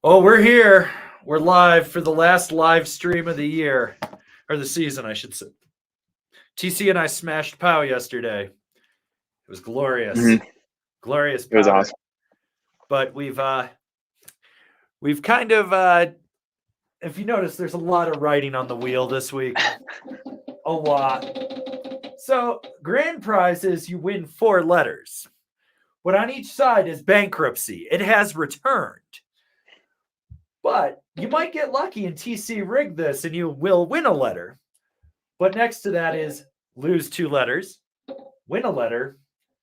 Oh, we're here. We're live for the last live stream of the year, or the season, I should say. TC and I smashed POW yesterday. It was glorious, glorious It was powder. awesome. But we've kind of, if you notice, there's a lot of writing on the wheel this week. A lot. So grand prize is you win 4 letters. But on each side is bankruptcy. It has returned. But you might get lucky and TC rig this and you will win a letter. But next to that is lose 2 letters, win a letter.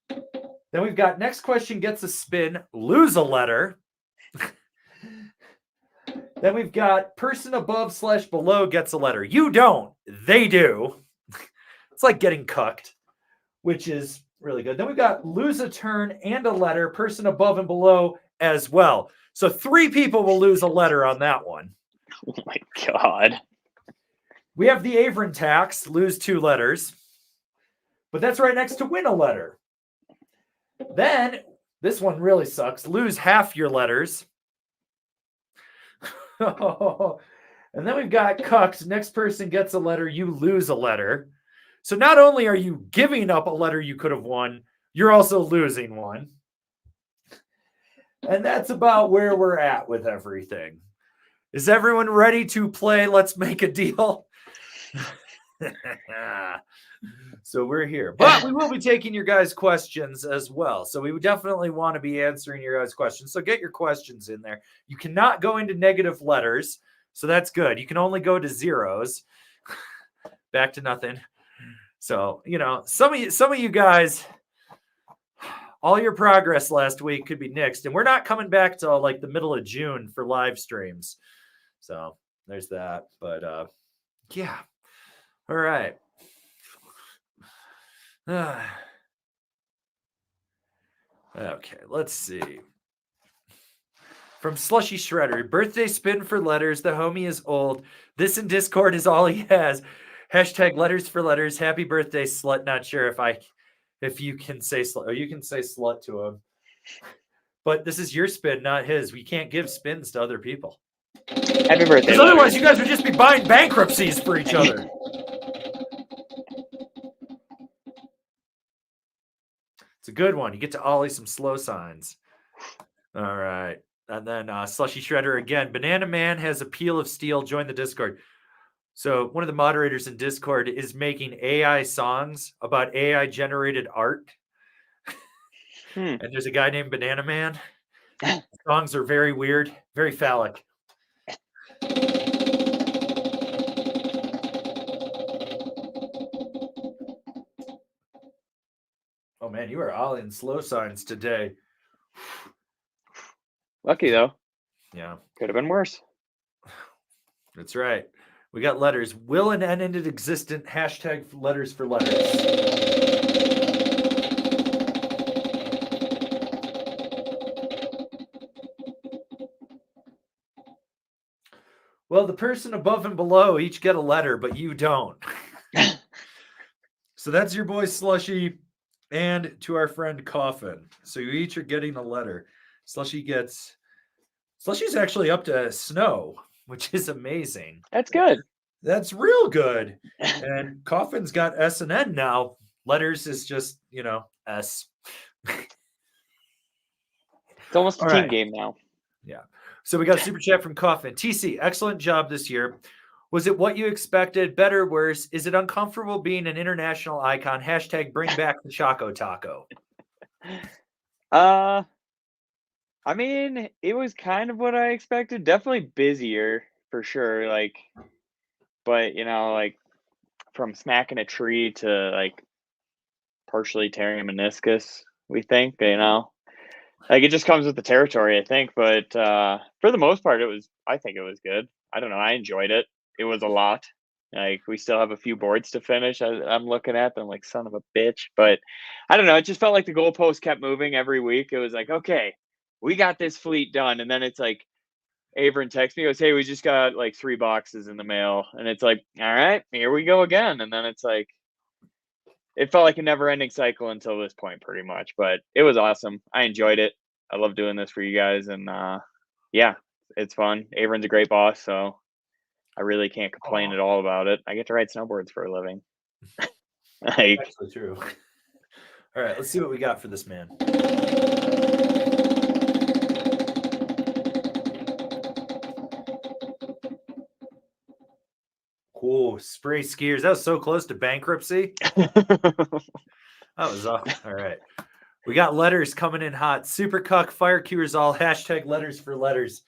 Then we've got next question gets a spin, lose a letter. Then we've got person above/below gets a letter. You don't, they do. It's like getting cucked, which is really good. Then we've got lose a turn and a letter, person above and below as well. So 3 people will lose a letter on that one. Oh my God. We have the Avron tax, lose 2 letters. But that's right next to win a letter. Then, this one really sucks, lose half your letters. And then we've got cucked, next person gets a letter, you lose a letter. So not only are you giving up a letter you could have won, you're also losing one. And that's about where we're at with everything. Is everyone ready to play Let's Make a Deal? So we're here. But we will be taking your guys' questions as well. So we would definitely want to be answering your guys' questions. So get your questions in there. You cannot go into negative letters. So that's good. You can only go to zeros. Back to nothing. So, you know, some of you guys, all your progress last week could be nixed, and we're not coming back till like the middle of June for live streams. So there's that. But yeah. All right. Okay, let's see. From Slushy Shredder, birthday spin for letters. The homie is old. This in Discord is all he has. Hashtag letters for letters. Happy birthday, slut. Not sure if you can say slut. Or you can say slut to him. But this is your spin, not his. We can't give spins to other people. Happy birthday. Because otherwise, you guys would just be buying bankruptcies for each other. It's a good one. You get to ollie some slow signs. All right. And then Slushy Shredder again. Banana Man has a peel of steel. Join the Discord. So one of the moderators in Discord is making AI songs about AI generated art. And there's a guy named Banana Man. The songs are very weird, very phallic. Oh man, you are all in slow signs today. Lucky though. Yeah. Could have been worse. That's right. We got letters. Will and N ended existent. Hashtag letters for letters. Well, the person above and below each get a letter, but you don't. So that's your boy Slushy and to our friend Coffin. So you each are getting a letter. Slushy's actually up to Snow, which is amazing. That's good. That's real good. And Coffin's got S and N now. Letters is just, S. It's almost a team game now. Yeah. So we got a super chat from Coffin. TC, excellent job this year. Was it what you expected? Better, worse? Is it uncomfortable being an international icon? Hashtag bring back the Choco Taco. I mean, it was kind of what I expected. Definitely busier for sure. But from smacking a tree to partially tearing a meniscus, we think, it just comes with the territory, I think. But for the most part, I think it was good. I don't know. I enjoyed it. It was a lot. We still have a few boards to finish. I'm looking at them like son of a bitch. But I don't know. It just felt like the goalpost kept moving every week. It was like, okay, we got this fleet done. And then it's like, Avron texts me, goes, hey, we just got 3 boxes in the mail. And it's like, all right, here we go again. And then it's like, it felt like a never ending cycle until this point, pretty much. But it was awesome. I enjoyed it. I love doing this for you guys. And yeah, It's fun. Avron's a great boss, so I really can't complain Aw. at all about it. I get to ride snowboards for a living. Like, Actually true. All right, let's see what we got for this man. Cool. Spray skiers. That was so close to bankruptcy. That was all right. We got letters coming in hot. Super cuck, fire cures all, hashtag letters for letters.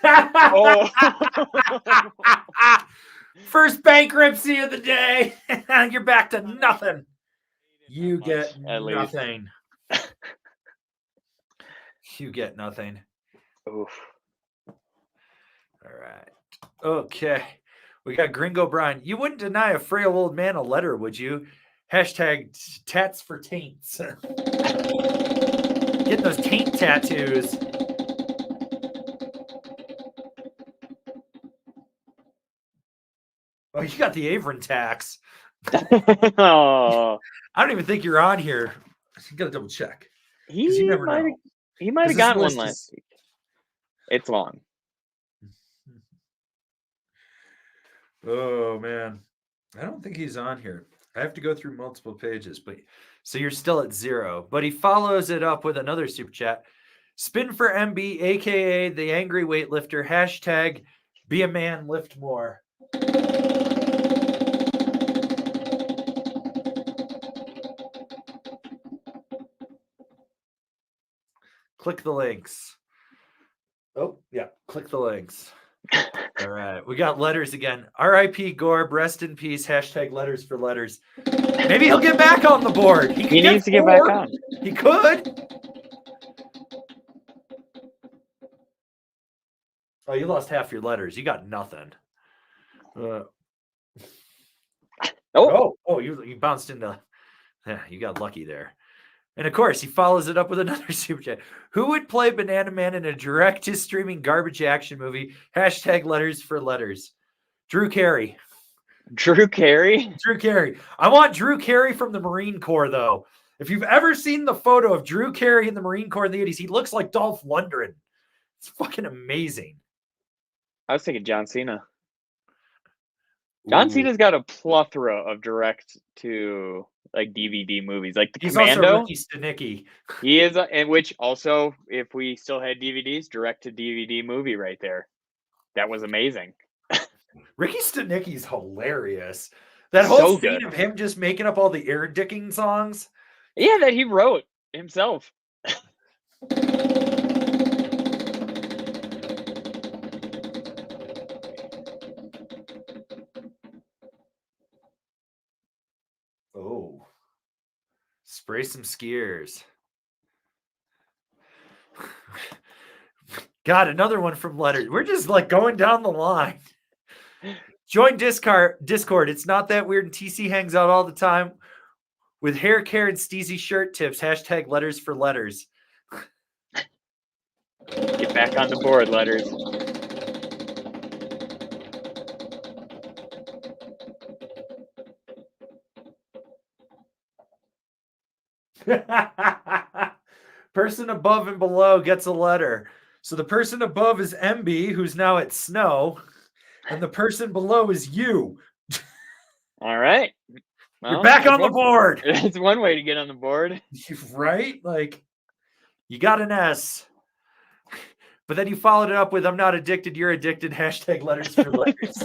oh, First bankruptcy of the day. You're back to nothing. You much, get at least. nothing. You get nothing. Oof. All right. Okay. We got Gringo Brian. You wouldn't deny a frail old man a letter, would you? Hashtag tats for taints. Getting those taint tattoos. Oh, you got the Avron tax. Oh, I don't even think you're on here. You gotta double check. Because you he never might know. have gotten one last week. It's long. Oh man. I don't think he's on here. I have to go through multiple pages, but so you're still at 0. But he follows it up with another super chat. Spin for MB, aka the angry weightlifter. Hashtag be a man, lift more. Click the links. Oh, yeah. Click the links. All right. We got letters again. RIP Gorb, rest in peace. Hashtag letters for letters. Maybe he'll get back on the board. He needs to get back on. He could. Oh, you lost half your letters. You got nothing. You bounced into. Yeah, you got lucky there. And of course, he follows it up with another super chat. Who would play Banana Man in a direct-to-streaming garbage action movie? Hashtag letters for letters. Drew Carey. Drew Carey? Drew Carey. I want Drew Carey from the Marine Corps, though. If you've ever seen the photo of Drew Carey in the Marine Corps in the 80s, he looks like Dolph Lundgren. It's fucking amazing. I was thinking John Cena. John Cena's got a plethora of direct to like DVD movies, like the Commando. Also Ricky Stenicki. He is, and which also, if we still had DVDs, direct to DVD movie right there. That was amazing. Ricky Stenicki's hilarious. That whole scene of him just making up all the air dicking songs. Yeah, that he wrote himself. Oh. Spray some skiers. God, another one from letters. We're just like going down the line. Join Discord. It's not that weird. And TC hangs out all the time with hair care and steezy shirt tips. Hashtag letters for letters. Get back on the board, letters. Person above and below gets a letter. So the person above is MB, who's now at Snow, and the person below is you. All right. Well, you're back on the board. It's one way to get on the board. Right? Like, you got an S. But then you followed it up with, I'm not addicted, you're addicted. Hashtag letters for letters.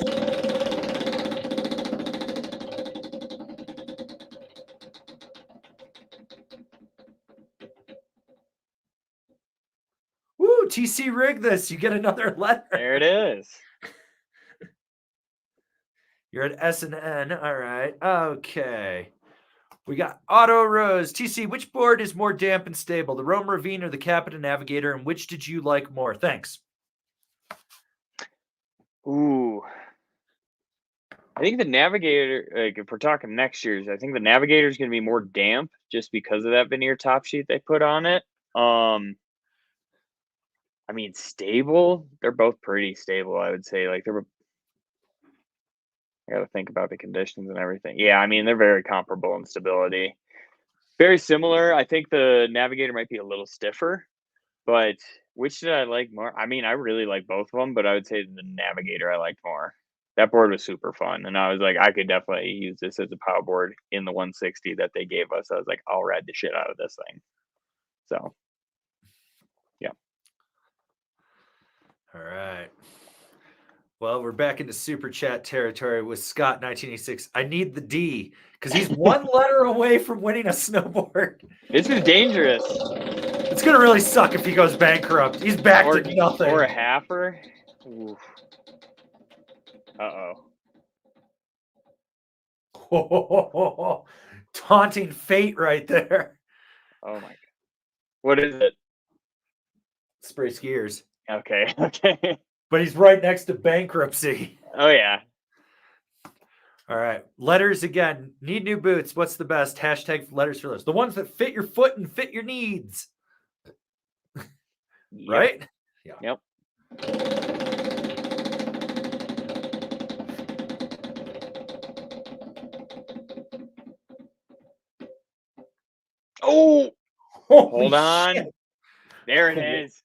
Woo, TC rig this. You get another letter. There it is. You're at S&N. All right. Okay. We got Auto Rose. TC, which board is more damp and stable, the Rome Ravine or the Capita Navigator, and which did you like more? Thanks. Ooh. I think the Navigator, like if we're talking next year's, I think the Navigator is going to be more damp just because of that veneer top sheet they put on it. I mean, stable. They're both pretty stable, I would say. Like I got to think about the conditions and everything. Yeah, I mean, they're very comparable in stability. Very similar. I think the Navigator might be a little stiffer, but which did I like more? I mean, I really like both of them, but I would say the Navigator I liked more. That board was super fun, and I was like, I could definitely use this as a power board in the 160 that they gave us. I was like, I'll ride the shit out of this thing. So, yeah. All right. Well, we're back into super chat territory with Scott 1986. I need the D because he's one letter away from winning a snowboard. This is dangerous. It's gonna really suck if he goes bankrupt. He's back to nothing. Or a halfer. Oof. Oh, taunting fate right there. Oh my god. What is it? Spray skiers. Okay. Okay. But he's right next to bankruptcy. Oh yeah. All right. Letters again. Need new boots. What's the best? Hashtag letters for lists. The ones that fit your foot and fit your needs. Yep. Right? Yeah. Yep. Oh, hold on. Shit. There it is.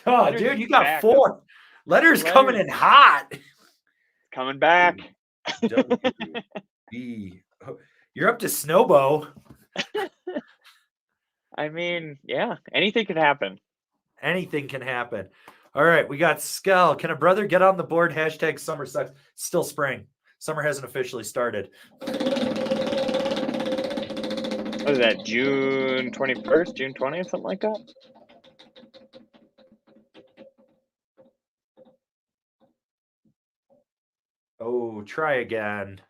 Oh, Letters dude, you got 4. Letters coming in hot. Coming back. W-B. You're up to S.N.O.W.B.O.A.R.D. I mean, yeah, anything could happen. Anything can happen. All right, we got Skell. Can a brother get on the board? Hashtag summer sucks. Still spring. Summer hasn't officially started. What is that, June 21st, June 20th, something like that? Oh, try again.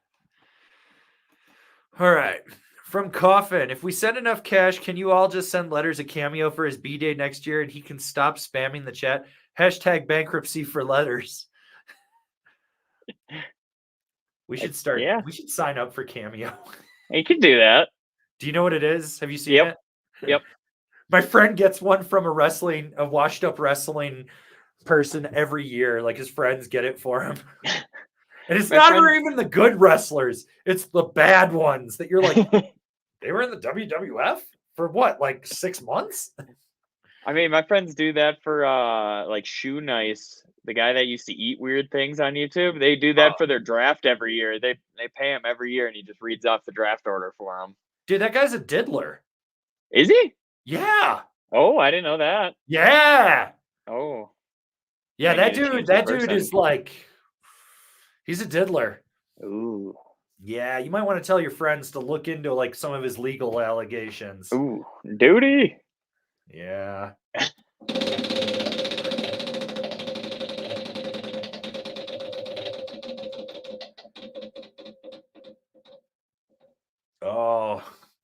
All right. From Coffin, if we send enough cash, can you all just send letters a cameo for his B-Day next year and he can stop spamming the chat? Hashtag bankruptcy for letters. We should start. Yeah. We should sign up for Cameo. You can do that. Do you know what it is? Have you seen it? Yep. My friend gets one from a washed up wrestling person every year. Like his friends get it for him. And it's not even the good wrestlers. It's the bad ones that you're like, they were in the WWF for what, like 6 months? I mean, my friends do that for like Shoe Nice, the guy that used to eat weird things on YouTube. They do that for their draft every year. They pay him every year, and he just reads off the draft order for them. Dude, that guy's a diddler. Is he? Yeah. Oh, I didn't know that. Yeah. Oh. Yeah, that dude is like, he's a diddler. Ooh. Yeah, you might want to tell your friends to look into like some of his legal allegations. Ooh, duty. Yeah. Oh,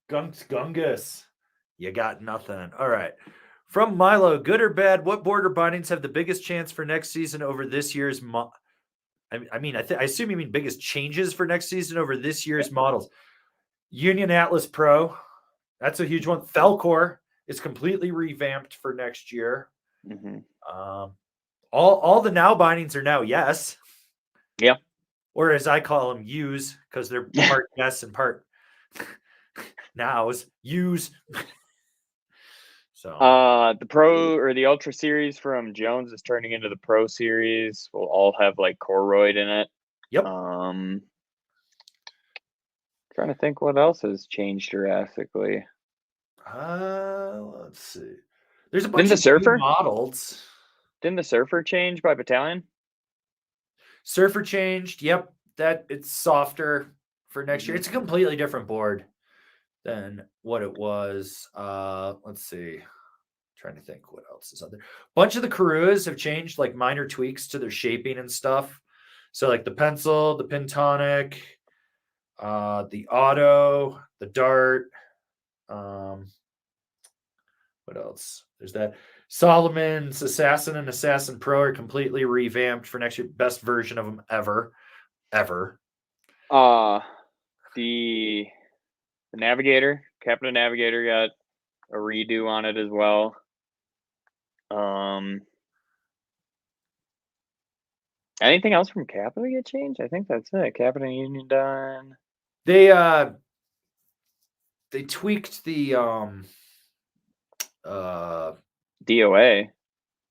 Gungus. You got nothing. All right. From Milo, good or bad, what border bindings have the biggest chance for next season over this year's I assume you mean biggest changes for next season over this year's models. Union Atlas Pro, that's a huge one. Felcor is completely revamped for next year. Mm-hmm. All the now bindings are now yes. Yeah. Or as I call them, use, because they're part yes and part nows. Use. So the Pro or the Ultra series from Jones is turning into the Pro series. We'll all have like Koroyd in it. Yep. Trying to think what else has changed drastically. Let's see. There's a bunch of new models. Didn't the Surfer change by battalion? Surfer changed. Yep. That it's softer for next year. It's a completely different board than what it was. Let's see. Trying to think what else is out there. A bunch of the Karuas have changed, like minor tweaks to their shaping and stuff. So like the pencil, the Pintonic, the Auto, the Dart. What else? There's that. Solomon's Assassin and Assassin Pro are completely revamped for next year. Best version of them ever. The Navigator, Captain Navigator got a redo on it as well. Anything else from Capita get changed? I think that's it. Capita and Union done. They tweaked the DOA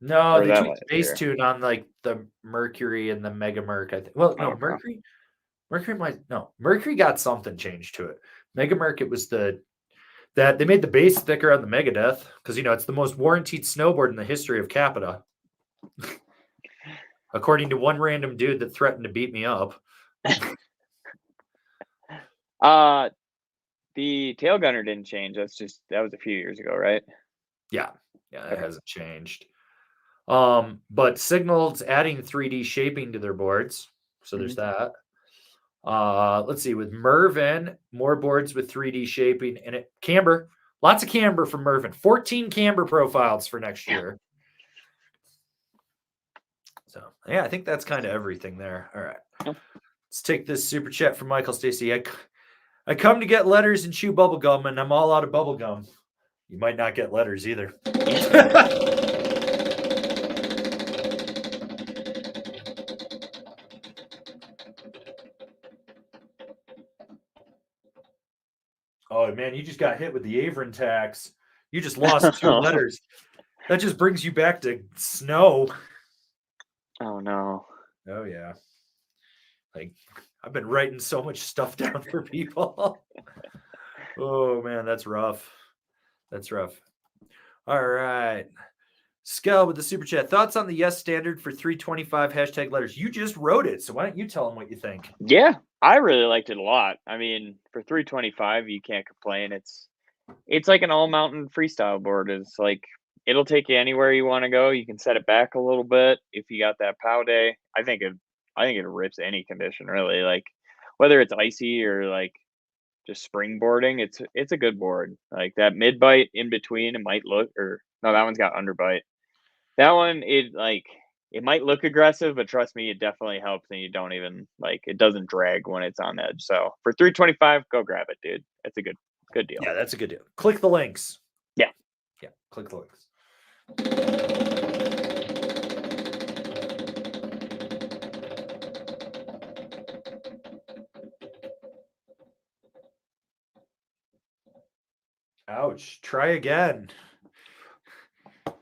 no, or they that tweaked last base year. tune on like the Mercury and the Mega Merc, I think. Well, no, Okay. Mercury got something changed to it. Mega Merc, it was that they made the base thicker on the Megadeth because it's the most warranted snowboard in the history of Capita. According to one random dude that threatened to beat me up. The tail gunner didn't change. That was a few years ago, right? Yeah, it Okay. hasn't changed. But Signal's adding 3D shaping to their boards, so there's that. Let's see, with Mervin, more boards with 3D shaping and camber, lots of camber from Mervin. 14 camber profiles for next year. So yeah, I think that's kind of everything there. All right. Yep. Let's take this super chat from Michael Stacy. I come to get letters and chew bubble gum, and I'm all out of bubble gum. You might not get letters either. Oh man, you just got hit with the Avron tax. You just lost 2 letters. That just brings you back to snow. Oh no. Oh yeah. Like I've been writing so much stuff down for people. Oh man, that's rough. That's rough. All right. Skell with the super chat. Thoughts on the yes standard for 325 hashtag letters? You just wrote it, so why don't you tell them what you think? Yeah, I really liked it a lot. I mean, for 325, you can't complain. It's like an all mountain freestyle board. It's like it'll take you anywhere you want to go. You can set it back a little bit if you got that POW day. I think it rips any condition really. Like whether it's icy or like just springboarding, it's a good board. Like that mid bite in between, it might look or no, that one's got underbite. That one, it might look aggressive, but trust me, it definitely helps, and you don't even it doesn't drag when it's on edge. So for 325, go grab it, dude. It's a good deal. Yeah, that's a good deal. Click the links. Yeah. Click the links. Ouch. Try again.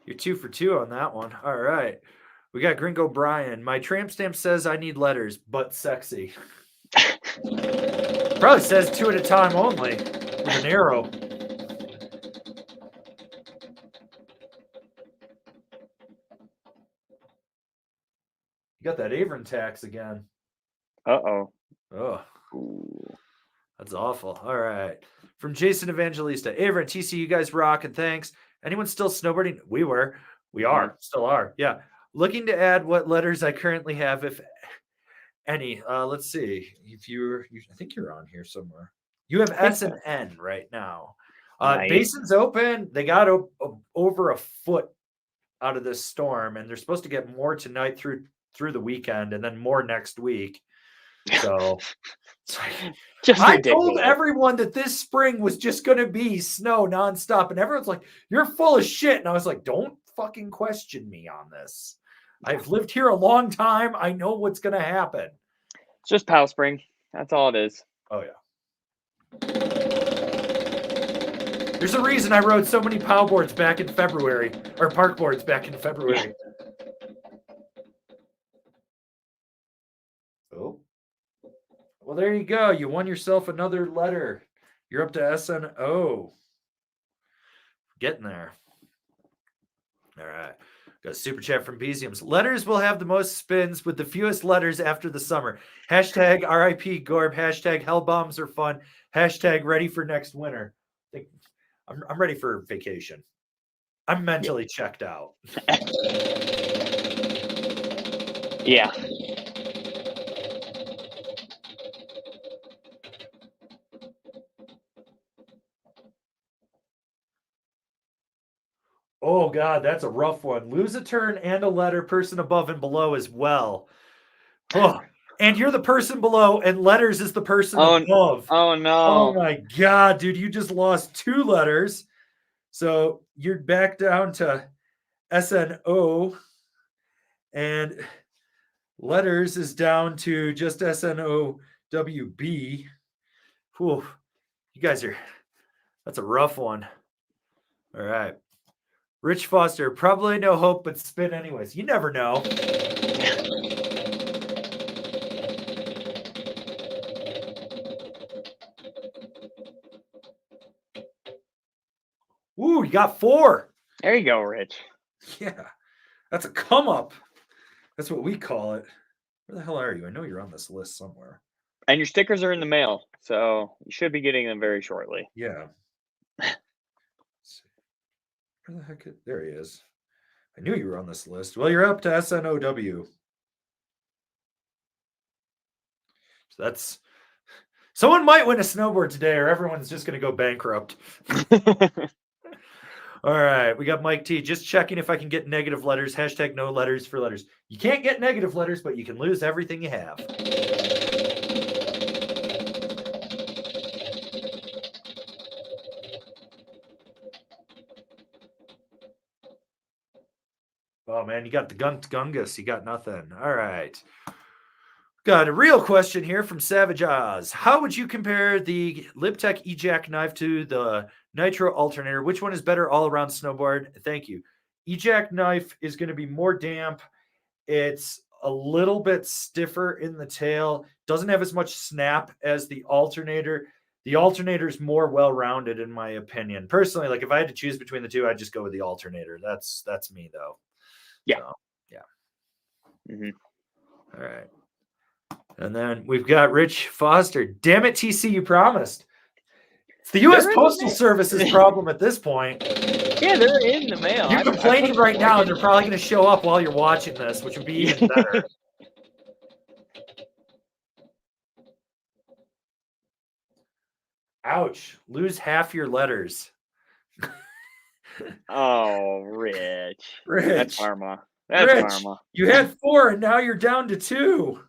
You're 2 for 2 on that one. All right. We got Gringo Brian. My tramp stamp says I need letters, but sexy. Probably says 2 at a time only with an arrow. You got that Avron tax again. Uh-oh. Oh, Ooh. that's awful. All right. From Jason Evangelista. Avron, TC, you guys rock, and thanks. Anyone still snowboarding? We were. We are. Still are. Yeah. Looking to add what letters I currently have, if any. Let's see. I think you're on here somewhere. You have S and N right now. Nice. Basin's open. They got over a foot out of this storm, and they're supposed to get more tonight through the weekend, and then more next week. So just I ridiculous. told everyone that this spring was just going to be snow nonstop, and everyone's like, "You're full of shit." And I was like, "Don't fucking question me on this. I've lived here a long time. I know what's going to happen." It's just POW spring. That's all it is. Oh yeah. There's a reason I rode so many POW boards back in February, or park boards back in February. Oh. Well, there you go. You won yourself another letter. You're up to S.N.O.W.B.O.A.R.D. Getting there. All right. Got a super chat from Beziums. Letters will have the most spins with the fewest letters after the summer. Hashtag RIP Gorb. Hashtag hell bombs are fun. Hashtag ready for next winter. I'm ready for vacation. I'm mentally checked out. Yeah. Oh, God, that's a rough one. Lose a turn and a letter, person above and below as well. Oh, and you're the person below, and letters is the person above. Oh, no. Oh, my God, dude. You just lost 2 letters. So you're back down to S.N.O. And Letters is down to just S.N.O.W.B. Whew. You guys are, that's a rough one. All right. Rich Foster, probably no hope, but spin anyways. You never know. Ooh, you got 4. There you go, Rich. Yeah, that's a come up. That's what we call it. Where the hell are you? I know you're on this list somewhere. And your stickers are in the mail, so you should be getting them very shortly. Yeah. Where the heck? There he is. I knew you were on this list. Well, you're up to S.N.O.W. So that's, someone might win a snowboard today, or everyone's just going to go bankrupt. All right, we got Mike T. Just checking if I can get negative letters. Hashtag no letters for letters. You can't get negative letters, but you can lose everything you have. Oh, man, you got the Gungus. You got nothing. All right. Got a real question here from Savage Oz. How would you compare the Libtech E-Jackknife to the Nitro alternator? Which one is better all around snowboard? Thank you. E-Jackknife is going to be more damp. It's a little bit stiffer in the tail. Doesn't have as much snap as the alternator. The alternator is more well-rounded, in my opinion. Personally, like if I had to choose between the two, I'd just go with the alternator. That's me, though. Yeah. So, yeah. Mm-hmm. All right. And then we've got Rich Foster. Damn it, TC, you promised. It's the U.S. Postal Service's problem at this point. Yeah, they're in the mail. You're complaining right now, and they're probably going to show up while you're watching this, which would be even better. Ouch. Lose half your letters. Oh, Rich. Rich. That's karma. That's Rich, karma. You had 4, and now you're down to 2.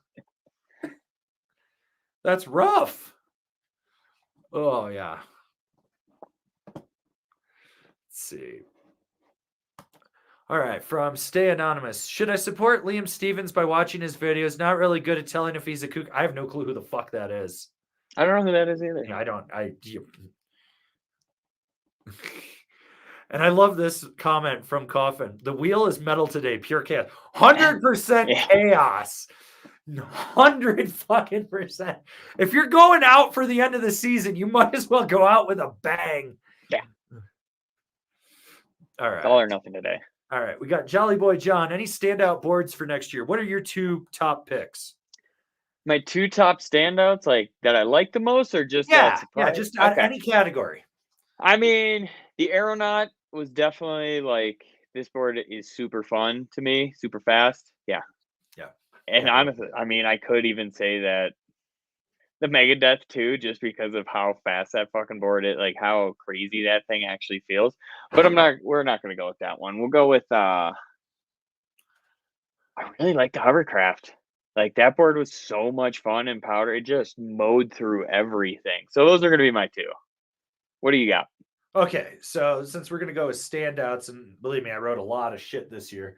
That's rough. Oh, yeah. Let's see. All right, from Stay Anonymous. Should I support Liam Stevens by watching his videos? Not really good at telling if he's a kook. I have no clue who the fuck that is. I don't know who that is either. Yeah, And I love this comment from Coffin. The wheel is metal today, pure chaos. 100% chaos. 100 fucking %. If you're going out for the end of the season, you might as well go out with a bang. Yeah. All right. All or nothing today. All right. We got Jolly Boy John. Any standout boards for next year? What are your 2 top picks? My 2 top standouts, like that I like the most, or just just any category. I mean, the Aeronaut was definitely like, this board is super fun to me, super fast. Yeah. And honestly, I mean, I could even say that the Megadeth too, just because of how fast that fucking board is, like how crazy that thing actually feels. But we're not going to go with that one. We'll go with, I really like the Hovercraft. Like that board was so much fun in powder. It just mowed through everything. So those are going to be my 2. What do you got? Okay, so since we're going to go with standouts, and believe me, I wrote a lot of shit this year.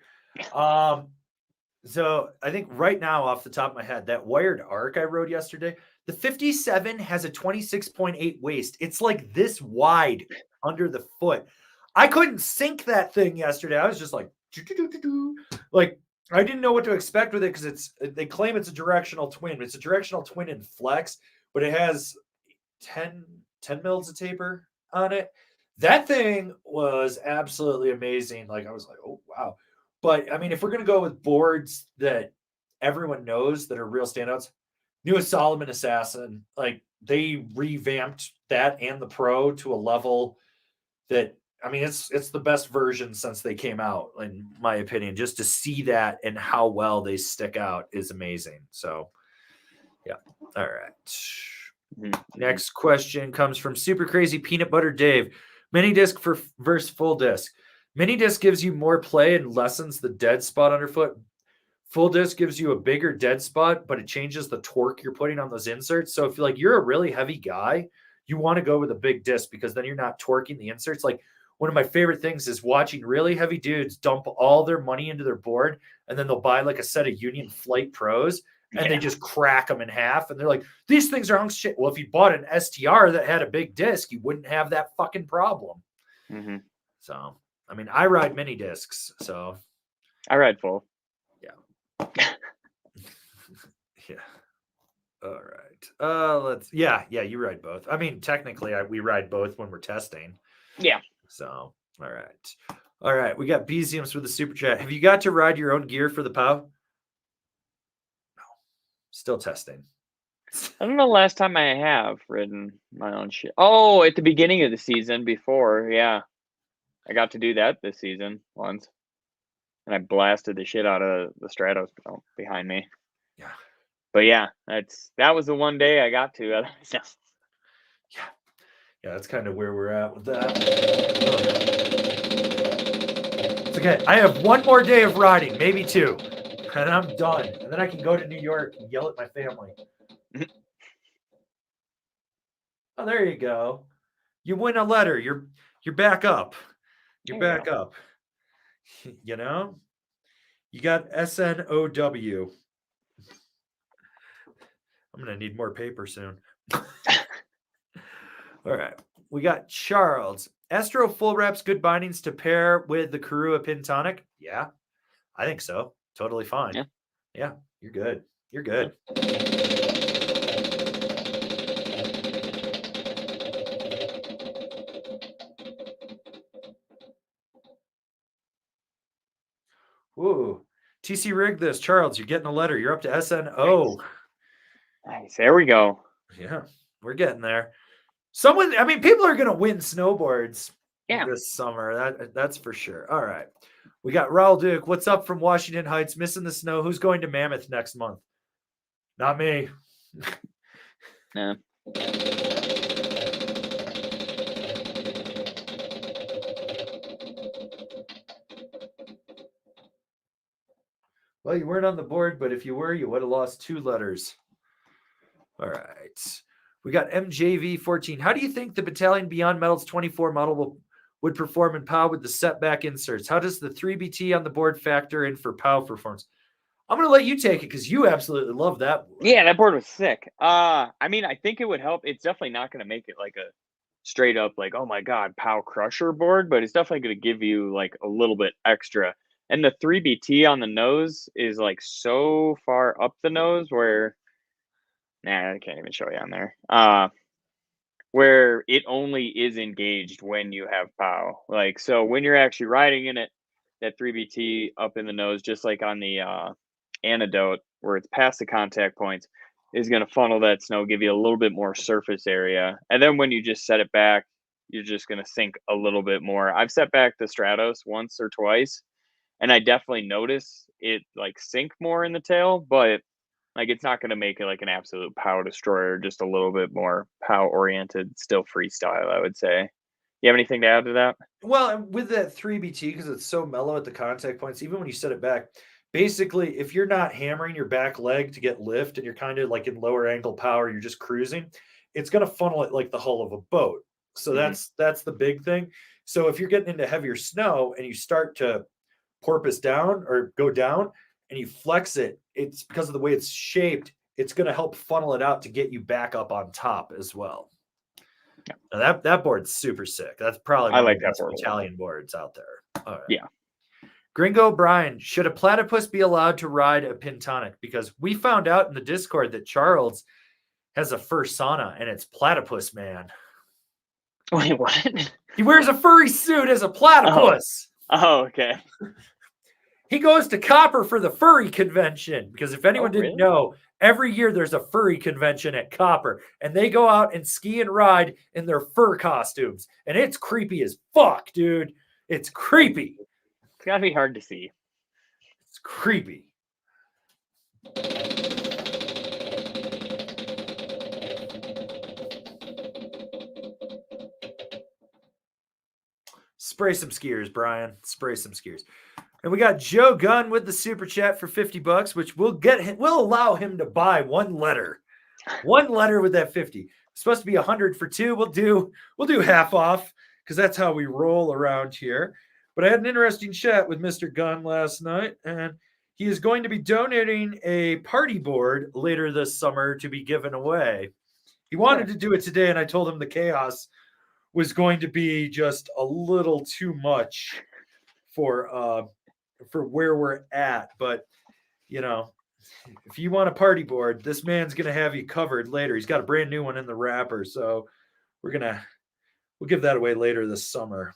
So I think right now off the top of my head, that wired arc I rode yesterday, the 57 has a 26.8 waist. It's like this wide under the foot. I couldn't sink that thing yesterday. I was just like, like I didn't know what to expect with it because they claim it's a directional twin. It's a directional twin in flex, but it has 10 mils of taper on it. That thing was absolutely amazing. Like I was like, oh wow. But I mean, if we're gonna go with boards that everyone knows that are real standouts, newest Solomon Assassin, like they revamped that and the Pro to a level that, I mean, it's the best version since they came out, in my opinion. Just to see that and how well they stick out is amazing. So, yeah. All right. Next question comes from Super Crazy Peanut Butter Dave. Mini disc versus full disc. Mini disc gives you more play and lessens the dead spot underfoot. Full disc gives you a bigger dead spot, but it changes the torque you're putting on those inserts. So if you're a really heavy guy, you want to go with a big disc because then you're not torquing the inserts. Like one of my favorite things is watching really heavy dudes dump all their money into their board, and then they'll buy like a set of Union Flight Pros, and they just crack them in half, and they're like, these things are hunks shit. Well, if you bought an STR that had a big disc, you wouldn't have that fucking problem. Mm-hmm. So, I mean, I ride mini discs, so I ride full. Yeah. Yeah. All right. You ride both. I mean, technically, we ride both when we're testing. Yeah. So, all right. We got Beziums with the super chat. Have you got to ride your own gear for the POW? No. Still testing. I don't know the last time I have ridden my own shit. Oh, at the beginning of the season before, yeah. I got to do that this season once. And I blasted the shit out of the Stratos behind me. Yeah. But yeah, that was the one day I got to. Yeah. Yeah, that's kind of where we're at with that. It's okay. I have one more day of riding, maybe 2, and I'm done. And then I can go to New York and yell at my family. Oh, there you go. You win a letter. You're back up. You're back up. You know? You got S.N.O.W. I'm going to need more paper soon. All right. We got Charles. Astro full wraps good bindings to pair with the Karua pin tonic? Yeah, I think so. Totally fine. Yeah, you're good. You're good. Ooh. TC rig this. Charles, you're getting a letter. You're up to S.N.O. Nice. There we go. Yeah, we're getting there. People are going to win snowboards this summer. That's for sure. All right. We got Raul Duke. What's up from Washington Heights? Missing the snow. Who's going to Mammoth next month? Not me. Yeah. Well, you weren't on the board, but if you were, you would have lost 2 letters. All right. We got MJV 14. How do you think the Battalion Beyond Metals 24 model would perform in POW with the setback inserts? How does the 3BT on the board factor in for POW performance? I'm going to let you take it because you absolutely love that board. Yeah, that board was sick. I think it would help. It's definitely not going to make it like a straight up like, oh my God, POW crusher board, but it's definitely going to give you like a little bit extra. And the 3BT on the nose is like so far up the nose where, I can't even show you on there. Where it only is engaged when you have POW. Like, so when you're actually riding in it, that 3BT up in the nose, just like on the antidote, where it's past the contact points, is going to funnel that snow, give you a little bit more surface area. And then when you just set it back, you're just going to sink a little bit more. I've set back the Stratos once or twice, and I definitely notice it like sink more in the tail, but like it's not going to make it like an absolute POW destroyer, just a little bit more POW oriented, still freestyle, I would say. You have anything to add to that? Well, with that 3BT, because it's so mellow at the contact points, even when you set it back, basically, if you're not hammering your back leg to get lift and you're kind of like in lower angle power, you're just cruising, it's going to funnel it like the hull of a boat. So that's the big thing. So if you're getting into heavier snow and you start to porpoise down or go down and you flex it, it's because of the way it's shaped, it's going to help funnel it out to get you back up on top as well. Now that board's super sick. That's probably one of the best Italian boards out there. All right. Yeah. Gringo Brian, should a platypus be allowed to ride a Pintonic? Because we found out in the Discord that Charles has a fur sauna and it's Platypus Man. Wait, what? He wears a furry suit as a platypus. Oh, okay. He goes to Copper for the furry convention because if anyone didn't know, every year there's a furry convention at Copper and they go out and ski and ride in their fur costumes. And it's creepy as fuck, dude. It's creepy. It's got to be hard to see. It's creepy. Spray some skiers, Brian. Spray some skiers. And we got Joe Gunn with the super chat for $50, which we'll allow him to buy one letter. One letter with that 50. It's supposed to be 100 for 2. We'll do half off. because that's how we roll around here. But I had an interesting chat with Mr. Gunn last night, and he is going to be donating a party board later this summer to be given away. He wanted to do it today, and I told him the chaos was going to be just a little too much for where we're at. But if you want a party board, this man's gonna have you covered later. He's got a brand new one in the wrapper, so we'll give that away later this summer.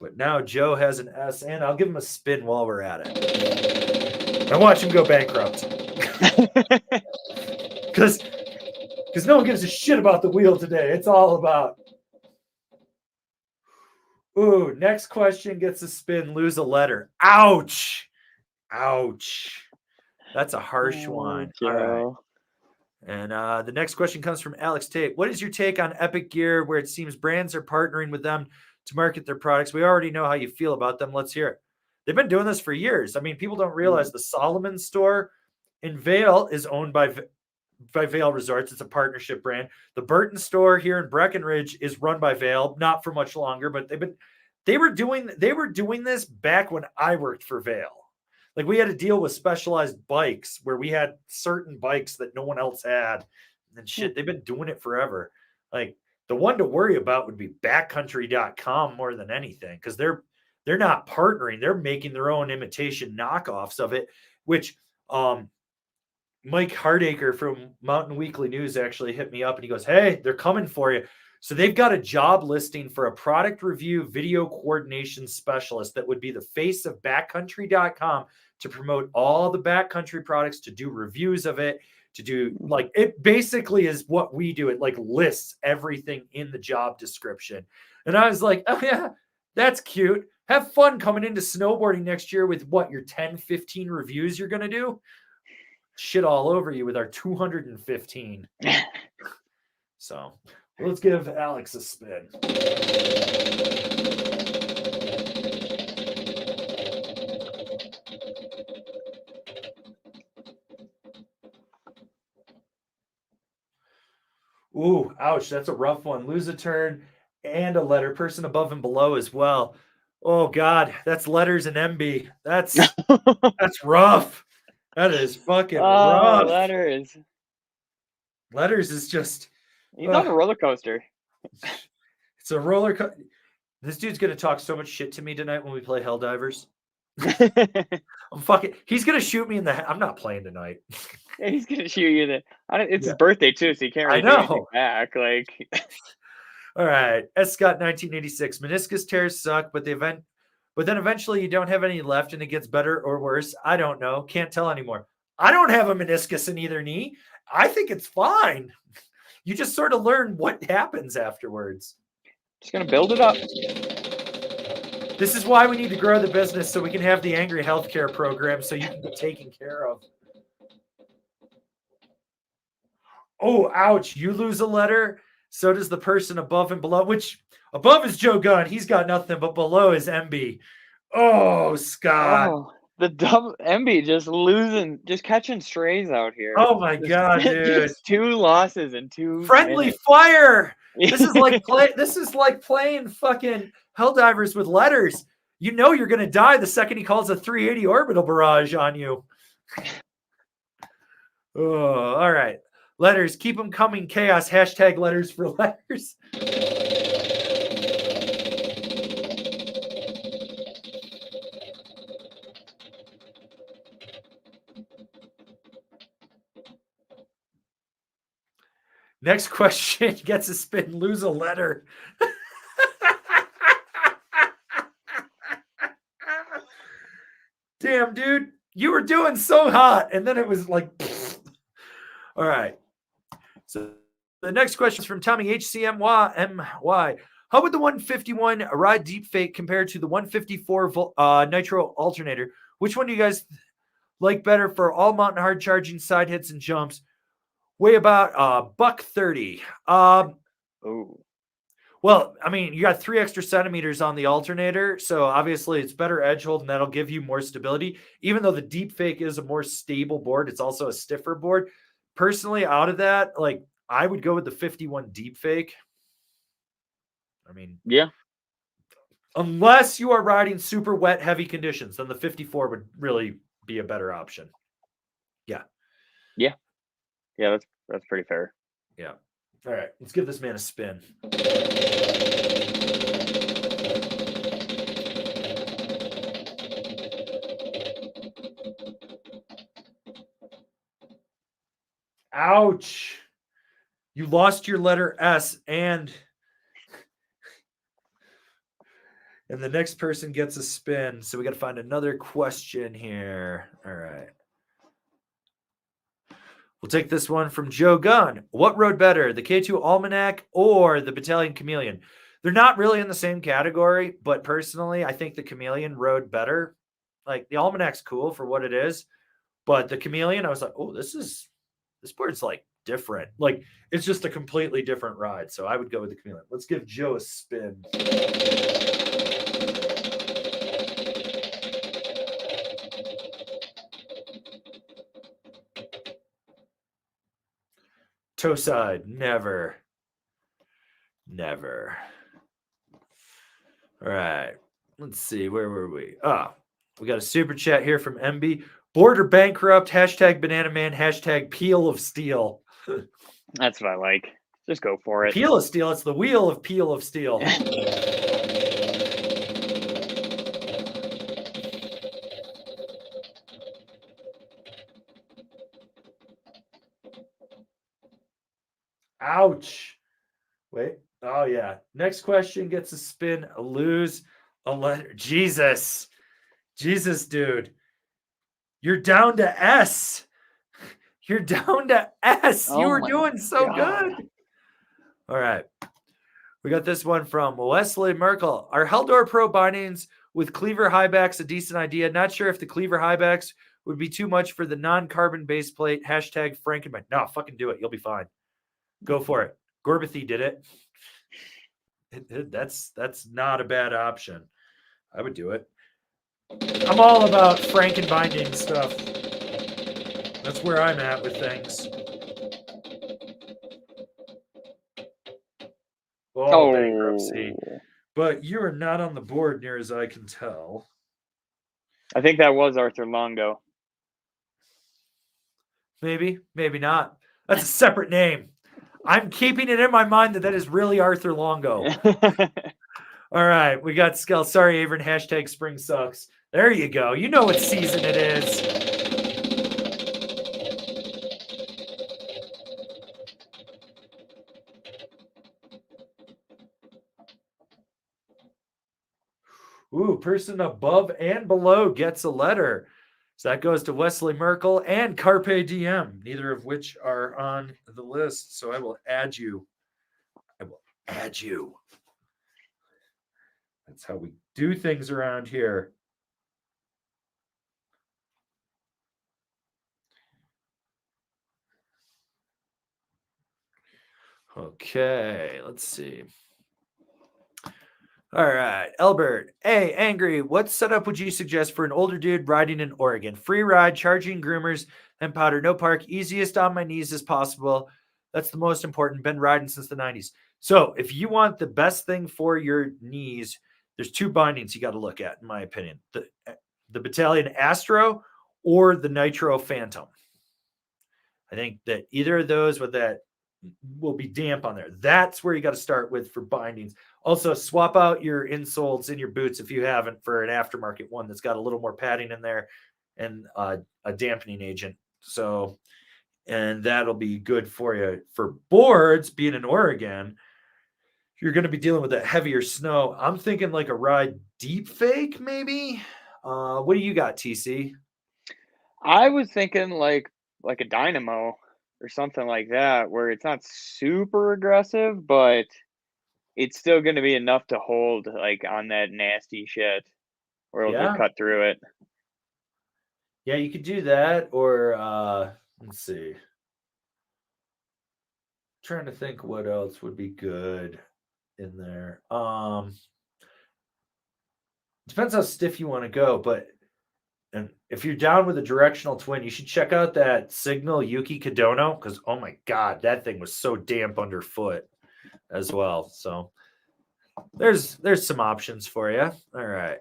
But now Joe has an S, and I'll give him a spin while we're at it. I watch him go bankrupt. Because no one gives a shit about the wheel today. It's all about. Ooh, next question gets a spin, lose a letter. Ouch. Ouch. That's a harsh one. Joe. All right. And the next question comes from Alex Tate. What is your take on Epic Gear, where it seems brands are partnering with them to market their products? We already know how you feel about them. Let's hear it. They've been doing this for years. I mean, people don't realize the Solomon store in Vail is owned by Vail Resorts. It's a partnership brand. The Burton store here in Breckenridge is run by Vail, not for much longer, but they were doing this back when I worked for Vail. Like, we had to deal with specialized bikes where we had certain bikes that no one else had and shit. They've been doing it forever. Like, the one to worry about would be backcountry.com more than anything, because they're not partnering. They're making their own imitation knockoffs of it, which Mike Hardacre from Mountain Weekly News actually hit me up and he goes, hey, they're coming for you. So they've got a job listing for a product review video coordination specialist that would be the face of backcountry.com to promote all the backcountry products, to do reviews of it, to do, like, it basically is what we do. It like lists everything in the job description. And I was like, oh yeah, that's cute. Have fun coming into snowboarding next year with what, your 10, 15 reviews you're going to do? Shit all over you with our 215. So let's give Alex a spin. Ooh, ouch. That's a rough one. Lose a turn and a letter. Person above and below as well. Oh, God. That's letters and MB. That's rough. That is fucking rough. Letters. Letters is just. He's on a roller coaster. It's a roller coaster. This dude's going to talk so much shit to me tonight when we play Helldivers. He's going to shoot me in the head. I'm not playing tonight. Yeah, he's going to shoot you. It's his birthday, too, so you can't really do anything back. Like. All right. S. Scott 1986. Meniscus tears suck, but then eventually you don't have any left and it gets better or worse. I don't know. Can't tell anymore. I don't have a meniscus in either knee. I think it's fine. You just sort of learn what happens afterwards. Just going to build it up. This is why we need to grow the business, so we can have the Angry Healthcare program so you can get taken care of. Oh, ouch. You lose a letter. So does the person above and below, which above is Joe Gunn. He's got nothing, but below is MB. Oh, Scott. Oh, the double MB just catching strays out here. Oh, my God, dude. Just 2 losses and 2 friendly minutes. fire. This is like playing fucking Helldivers with letters. You know you're going to die the second he calls a 380 orbital barrage on you. Oh, all right. Letters, keep them coming. Chaos. Hashtag letters for letters. Next question gets a spin, lose a letter. Damn, dude. You were doing so hot. And then it was like, pfft. All right. So the next question is from Tommy HCMY. How would the 151 ride deep fake compare to the 154 nitro alternator? Which one do you guys like better for all mountain hard charging side hits and jumps? Weigh about $130. Oh. Well, I mean, you got 3 extra centimeters on the alternator, so obviously it's better edge hold, and that'll give you more stability. Even though the deep fake is a more stable board, it's also a stiffer board. Personally, out of that, like, I would go with the 51 deep fake. I mean, Yeah. unless you are riding super wet, heavy conditions, then the 54 would really be a better option. Yeah. Yeah. Yeah, that's pretty fair. Yeah. All right. Let's give this man a spin. Ouch. You lost your letter S and the next person gets a spin. So we got to find another question here. All right. We'll take this one from Joe Gunn. What rode better, the K2 Almanac or the Battalion Chameleon? They're not really in the same category, but personally, I think the Chameleon rode better. Like the Almanac's cool for what it is, but the Chameleon, I was like, oh, this board's like different. Like it's just a completely different ride. So I would go with the Chameleon. Let's give Joe a spin. Toe side, never. Never. All right. Let's see. Where were we? We got a super chat here from MB. Board or bankrupt, hashtag banana man, hashtag peel of steel. That's what I like. Just go for it. Peel of steel. It's the wheel of peel of steel. Ouch. Wait. Oh, yeah. Next question gets a spin, a lose, a letter. Jesus. Jesus, dude. You're down to S. You're down to S. You were doing so good. All right. We got this one from Wesley Merkel. Are Hell.Pro bindings with cleaver highbacks a decent idea? Not sure if the cleaver highbacks would be too much for the non-carbon base plate. Hashtag Franken-bindings. No, fucking do it. You'll be fine. Go for it. Gorbathy did it. That's not a bad option. I would do it. I'm all about Franken-binding stuff. That's where I'm at with things. Oh, bankruptcy. But you are not on the board near as I can tell. I think that was Arthur Longo. Maybe, maybe not. That's a separate name. I'm keeping it in my mind that is really Arthur Longo. All right, we got Skell. Sorry, Avern. Hashtag spring sucks. There you go. You know what season it is. Ooh, person above and below gets a letter. So that goes to Wesley Merkel and Carpe Diem, neither of which are on the list. So I will add you. I will add you. That's how we do things around here. Okay, let's see. All right, Elbert. Hey, Angry, what setup would you suggest for an older dude riding in Oregon? Free ride, charging groomers, and powder, no park, easiest on my knees as possible. That's the most important. Been riding since the 90s. So if you want the best thing for your knees, there's two bindings you got to look at, in my opinion. The Battalion Astro or the Nitro Phantom. I think that either of those with that will be damp on there. That's where you got to start with for bindings. Also, swap out your insoles in your boots if you haven't for an aftermarket one that's got a little more padding in there and a dampening agent. So, and that'll be good for you. For boards, being in Oregon, you're going to be dealing with that heavier snow. I'm thinking like a ride deep fake, maybe. What do you got, TC? I was thinking like a dynamo or something like that, where it's not super aggressive, but it's still going to be enough to hold like on that nasty shit, or it'll just cut through it. Yeah, you could do that, or let's see. Trying to think what else would be good in there. Depends how stiff you want to go, but and if you're down with a directional twin, you should check out that Signal Yuki Kadono, because oh my god, that thing was so damp underfoot as well. So There's some options for you. All right.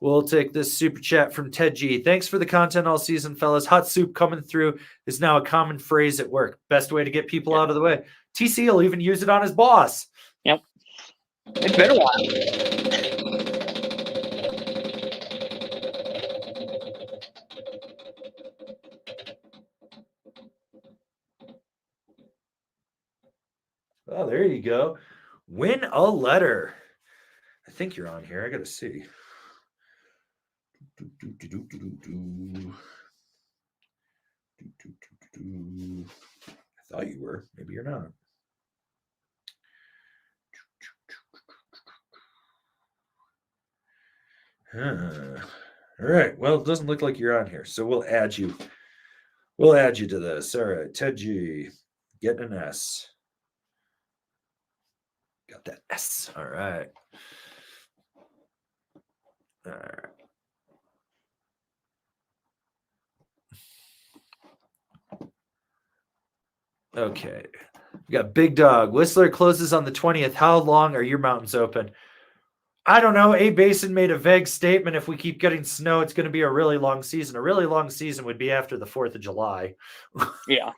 We'll take this super chat from Ted G. Thanks for the content all season, fellas. Hot soup coming through is now a common phrase at work. Best way to get people out of the way. TC will even use it on his boss. Yep. It's been a while. Oh, there you go. Win a letter. I think you're on here. I got to see. I thought you were. Maybe you're not. All right. Well, it doesn't look like you're on here, so we'll add you. We'll add you to this. All right, Ted G, getting an S. Got that S. All right. All right. Okay. We got Big Dog. Whistler closes on the 20th. How long are your mountains open? I don't know. A Basin made a vague statement. If we keep getting snow, it's going to be a really long season. A really long season would be after the 4th of July. Yeah.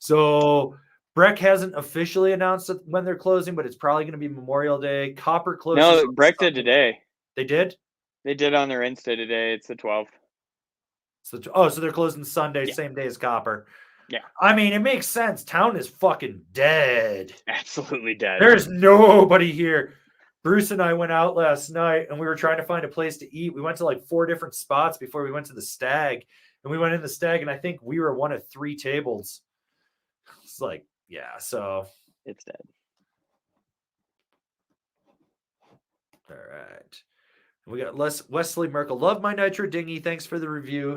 So Breck hasn't officially announced when they're closing, but it's probably going to be Memorial Day. Copper closes. No, Breck did today. They did? They did on their Insta today. It's the 12th. So they're closing Sunday, same day as Copper. Yeah. I mean, it makes sense. Town is fucking dead. Absolutely dead. There's nobody here. Bruce and I went out last night and we were trying to find a place to eat. We went to like 4 different spots before we went to the Stag. And we went in the Stag and I think we were one of 3 tables. It's like, yeah, so. It's dead. All right. We got Wesley Merkel. Love my nitro dinghy. Thanks for the review.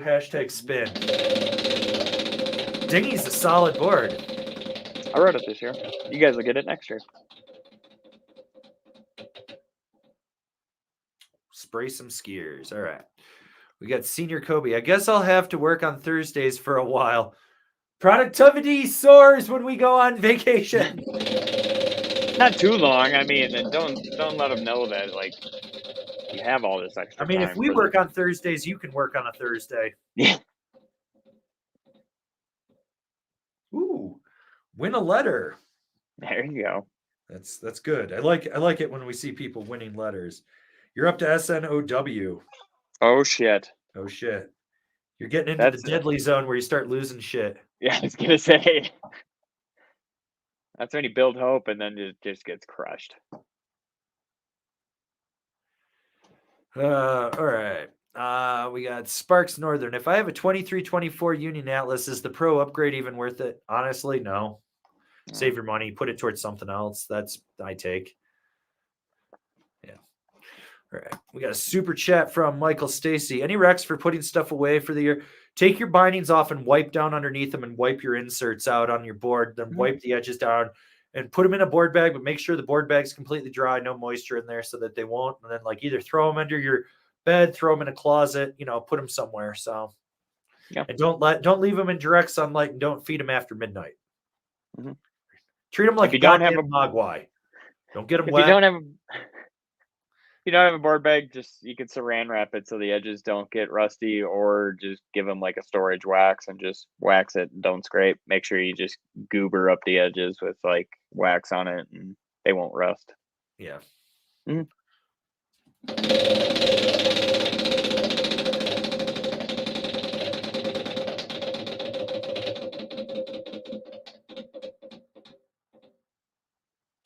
#spin. Dinghy's a solid board. I wrote it this year. You guys will get it next year. Spray some skiers. All right. We got Senior Kobe. I guess I'll have to work on Thursdays for a while. Productivity soars when we go on vacation. Not too long. I mean, and don't let them know that like you have all this extra. I mean, time if we work on Thursdays, you can work on a Thursday. Yeah. Ooh, win a letter. There you go. That's good. I like it when we see people winning letters. You're up to S.N.O.W. Oh shit. Oh shit. You're getting into the deadly zone where you start losing shit. Yeah, I was gonna say. That's when you build hope and then it just gets crushed. All right. We got Sparks Northern. If I have a 23-24 Union Atlas, is the Pro upgrade even worth it? Honestly, no. Save your money, put it towards something else. That's my take. Yeah. All right. We got a super chat from Michael Stacy. Any recs for putting stuff away for the year? Take your bindings off and wipe down underneath them and wipe your inserts out on your board. Then wipe the edges down and put them in a board bag, but make sure the board bag's completely dry, no moisture in there so that they won't. And then like either throw them under your bed, throw them in a closet, put them somewhere. So, yeah. And don't leave them in direct sunlight and don't feed them after midnight. Mm-hmm. Treat them like you don't have a mogwai. Don't get them if wet. You don't have a board bag, just you can saran wrap it so the edges don't get rusty, or just give them like a storage wax and just wax it and don't scrape. Make sure you just goober up the edges with like wax on it and they won't rust. Yeah. Mm-hmm.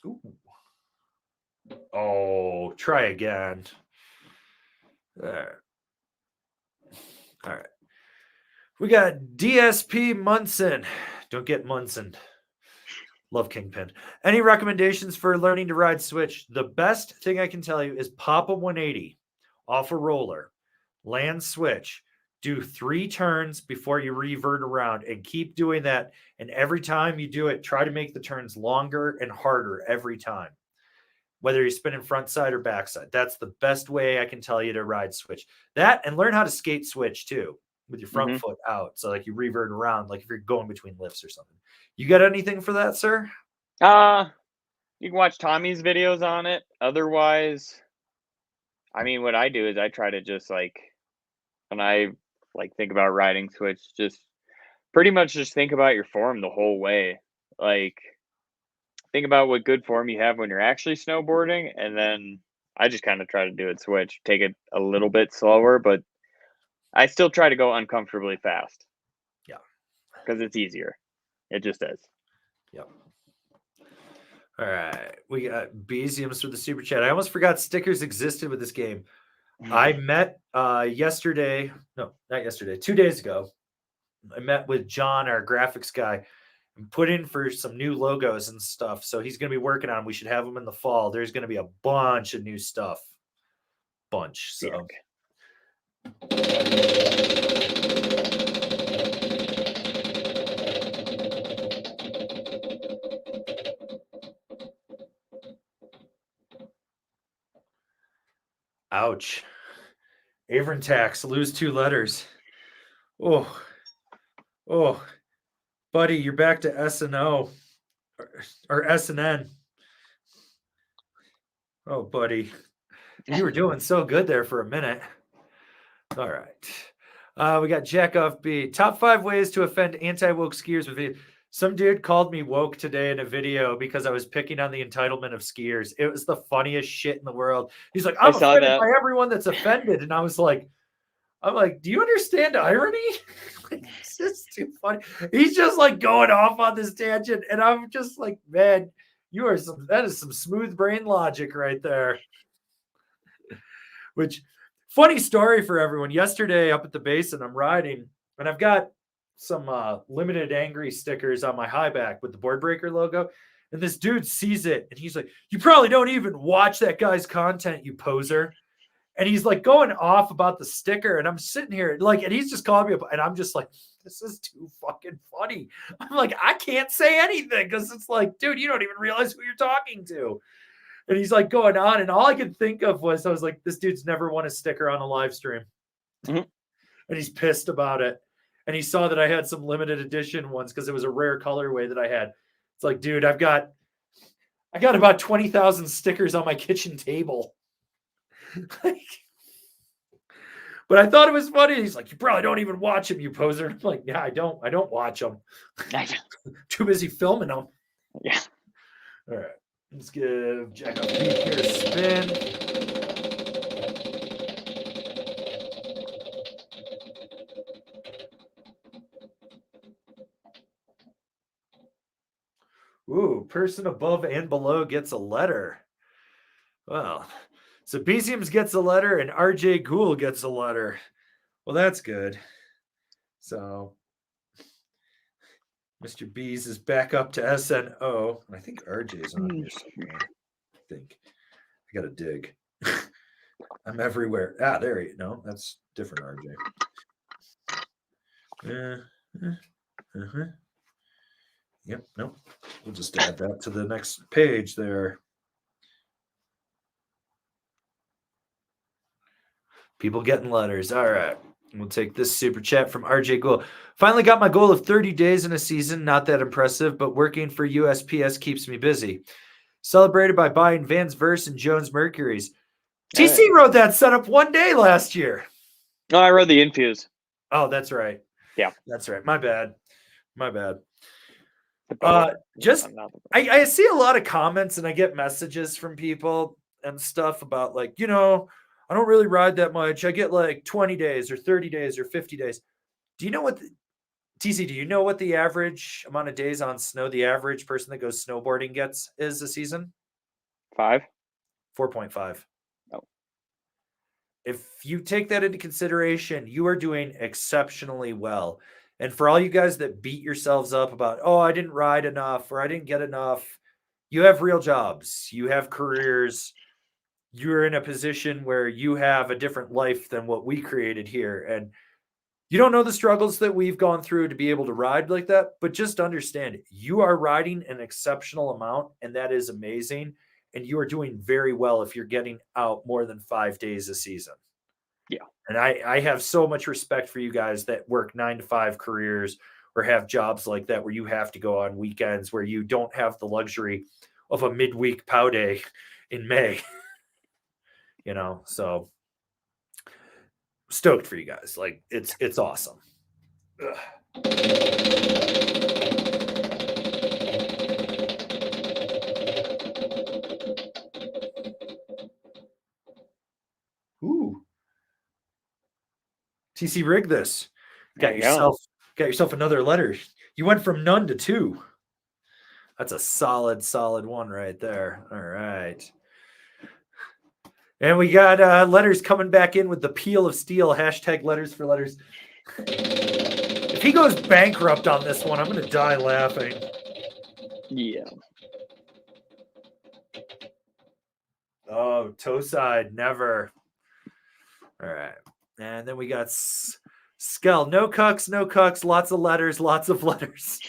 Ooh. Oh, try again. All right. We got DSP Munson. Don't get Munson. Love Kingpin. Any recommendations for learning to ride switch? The best thing I can tell you is pop a 180 off a roller, land switch, do 3 turns before you revert around and keep doing that. And every time you do it, try to make the turns longer and harder every time. Whether you're spinning front side or back side. That's the best way I can tell you to ride switch. That and learn how to skate switch too with your front foot out. So like you revert around, like if you're going between lifts or something. You got anything for that, sir? You can watch Tommy's videos on it. Otherwise, I mean, what I do is I try to just like when I like think about riding switch, just pretty much just think about your form the whole way. Like think about what good form you have when you're actually snowboarding, and then I just kind of try to do it switch, take it a little bit slower, but I still try to go uncomfortably fast. Yeah. Because it's easier. It just is. Yep. All right. We got Beziums for the super chat. I almost forgot stickers existed with this game. I met yesterday. No, not yesterday. 2 days ago. I met with John, our graphics guy, and put in for some new logos and stuff. So he's going to be working on them. We should have them in the fall. There's going to be a bunch of new stuff. Bunch. So. Ouch. Avron tax, lose 2 letters. Oh, buddy, you're back to S&O or S&N. Oh, buddy, you were doing so good there for a minute. All right. We got Jack off B. Top 5 ways to offend anti-woke skiers with video. Some dude called me woke today in a video because I was picking on the entitlement of skiers. It was the funniest shit in the world. He's like, I'm offended by everyone that's offended. And I'm like, do you understand irony? Like, it's just too funny. He's just like going off on this tangent. And I'm just like, man, that is some smooth brain logic right there. Which, funny story for everyone. Yesterday up at the basin, I'm riding and I've got some limited angry stickers on my high back with the board breaker logo. And this dude sees it and he's like, you probably don't even watch that guy's content, you poser. And he's like going off about the sticker. And I'm sitting here like, and he's just calling me up. And I'm just like, this is too fucking funny. I'm like, I can't say anything because it's like, dude, you don't even realize who you're talking to. And he's like going on. And all I could think of was, I was like, this dude's never won a sticker on a live stream. Mm-hmm. And he's pissed about it. And he saw that I had some limited edition ones because it was a rare colorway that I had. It's like, dude, I got about 20,000 stickers on my kitchen table. But I thought it was funny. He's like, you probably don't even watch him, you poser. I'm like, yeah, I don't watch them. Too busy filming them. Yeah. All right. Let's give Jack a here a spin. Ooh, person above and below gets a letter. Well, so Beziums gets a letter and RJ Ghoul gets a letter. Well, that's good. So Mr. Bees is back up to S.N.O. I think RJ's on here somewhere. I think. I got to dig. I'm everywhere. Ah, there you go. No, that's different RJ. Yep, nope. We'll just add that to the next page there. People getting letters. All right. We'll take this super chat from RJ Gould. Finally got my goal of 30 days in a season. Not that impressive, but working for USPS keeps me busy. Celebrated by buying Vans Verse and Jones Mercury's. TC rode that setup 1 day last year. No, I rode the Infuse. Oh, that's right. Yeah. That's right. My bad. I see a lot of comments and I get messages from people and stuff about like, I don't really ride that much. I get like 20 days or 30 days or 50 days. Do you know what TC, do you know what the average amount of days on snow, the average person that goes snowboarding gets is a season? 5. 4.5. Oh. If you take that into consideration, you are doing exceptionally well. And for all you guys that beat yourselves up about, oh, I didn't ride enough or I didn't get enough, you have real jobs. You have careers. You're in a position where you have a different life than what we created here. And you don't know the struggles that we've gone through to be able to ride like that, but just understand you are riding an exceptional amount and that is amazing. And you are doing very well if you're getting out more than 5 days a season. Yeah. And I have so much respect for you guys that work 9 to 5 careers or have jobs like that where you have to go on weekends where you don't have the luxury of a midweek POW day in May. So stoked for you guys. Like it's awesome. Ugh. Ooh. TC, rig this. Got yourself another letter. You went from none to 2. That's a solid one right there. All right. And we got letters coming back in with the peel of steel. Hashtag letters for letters. If he goes bankrupt on this one, I'm going to die laughing. Yeah. Oh, toe side, never. All right. And then we got Skell. No cucks, lots of letters, lots of letters.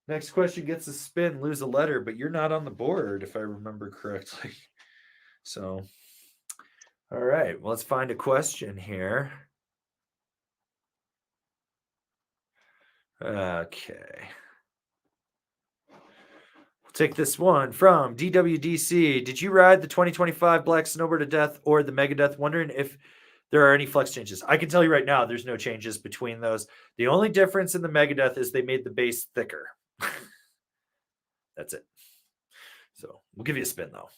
Next question gets a spin, lose a letter, but you're not on the board, if I remember correctly. So, all right, well, let's find a question here. Okay. We'll take this one from DWDC. Did you ride the 2025 Black Snowboard to Death or the Megadeth? Wondering if there are any flex changes. I can tell you right now, there's no changes between those. The only difference in the Megadeth is they made the base thicker. That's it. So we'll give you a spin, though.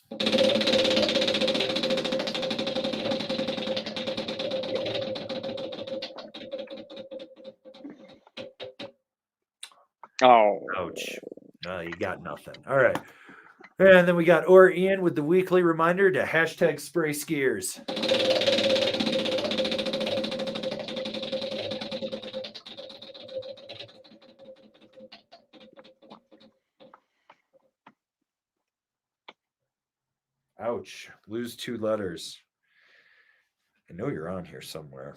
Oh. Ouch. You got nothing. All right. And then we got Ian with the weekly reminder to hashtag spray skiers. Ouch. Lose 2 letters. I know you're on here somewhere.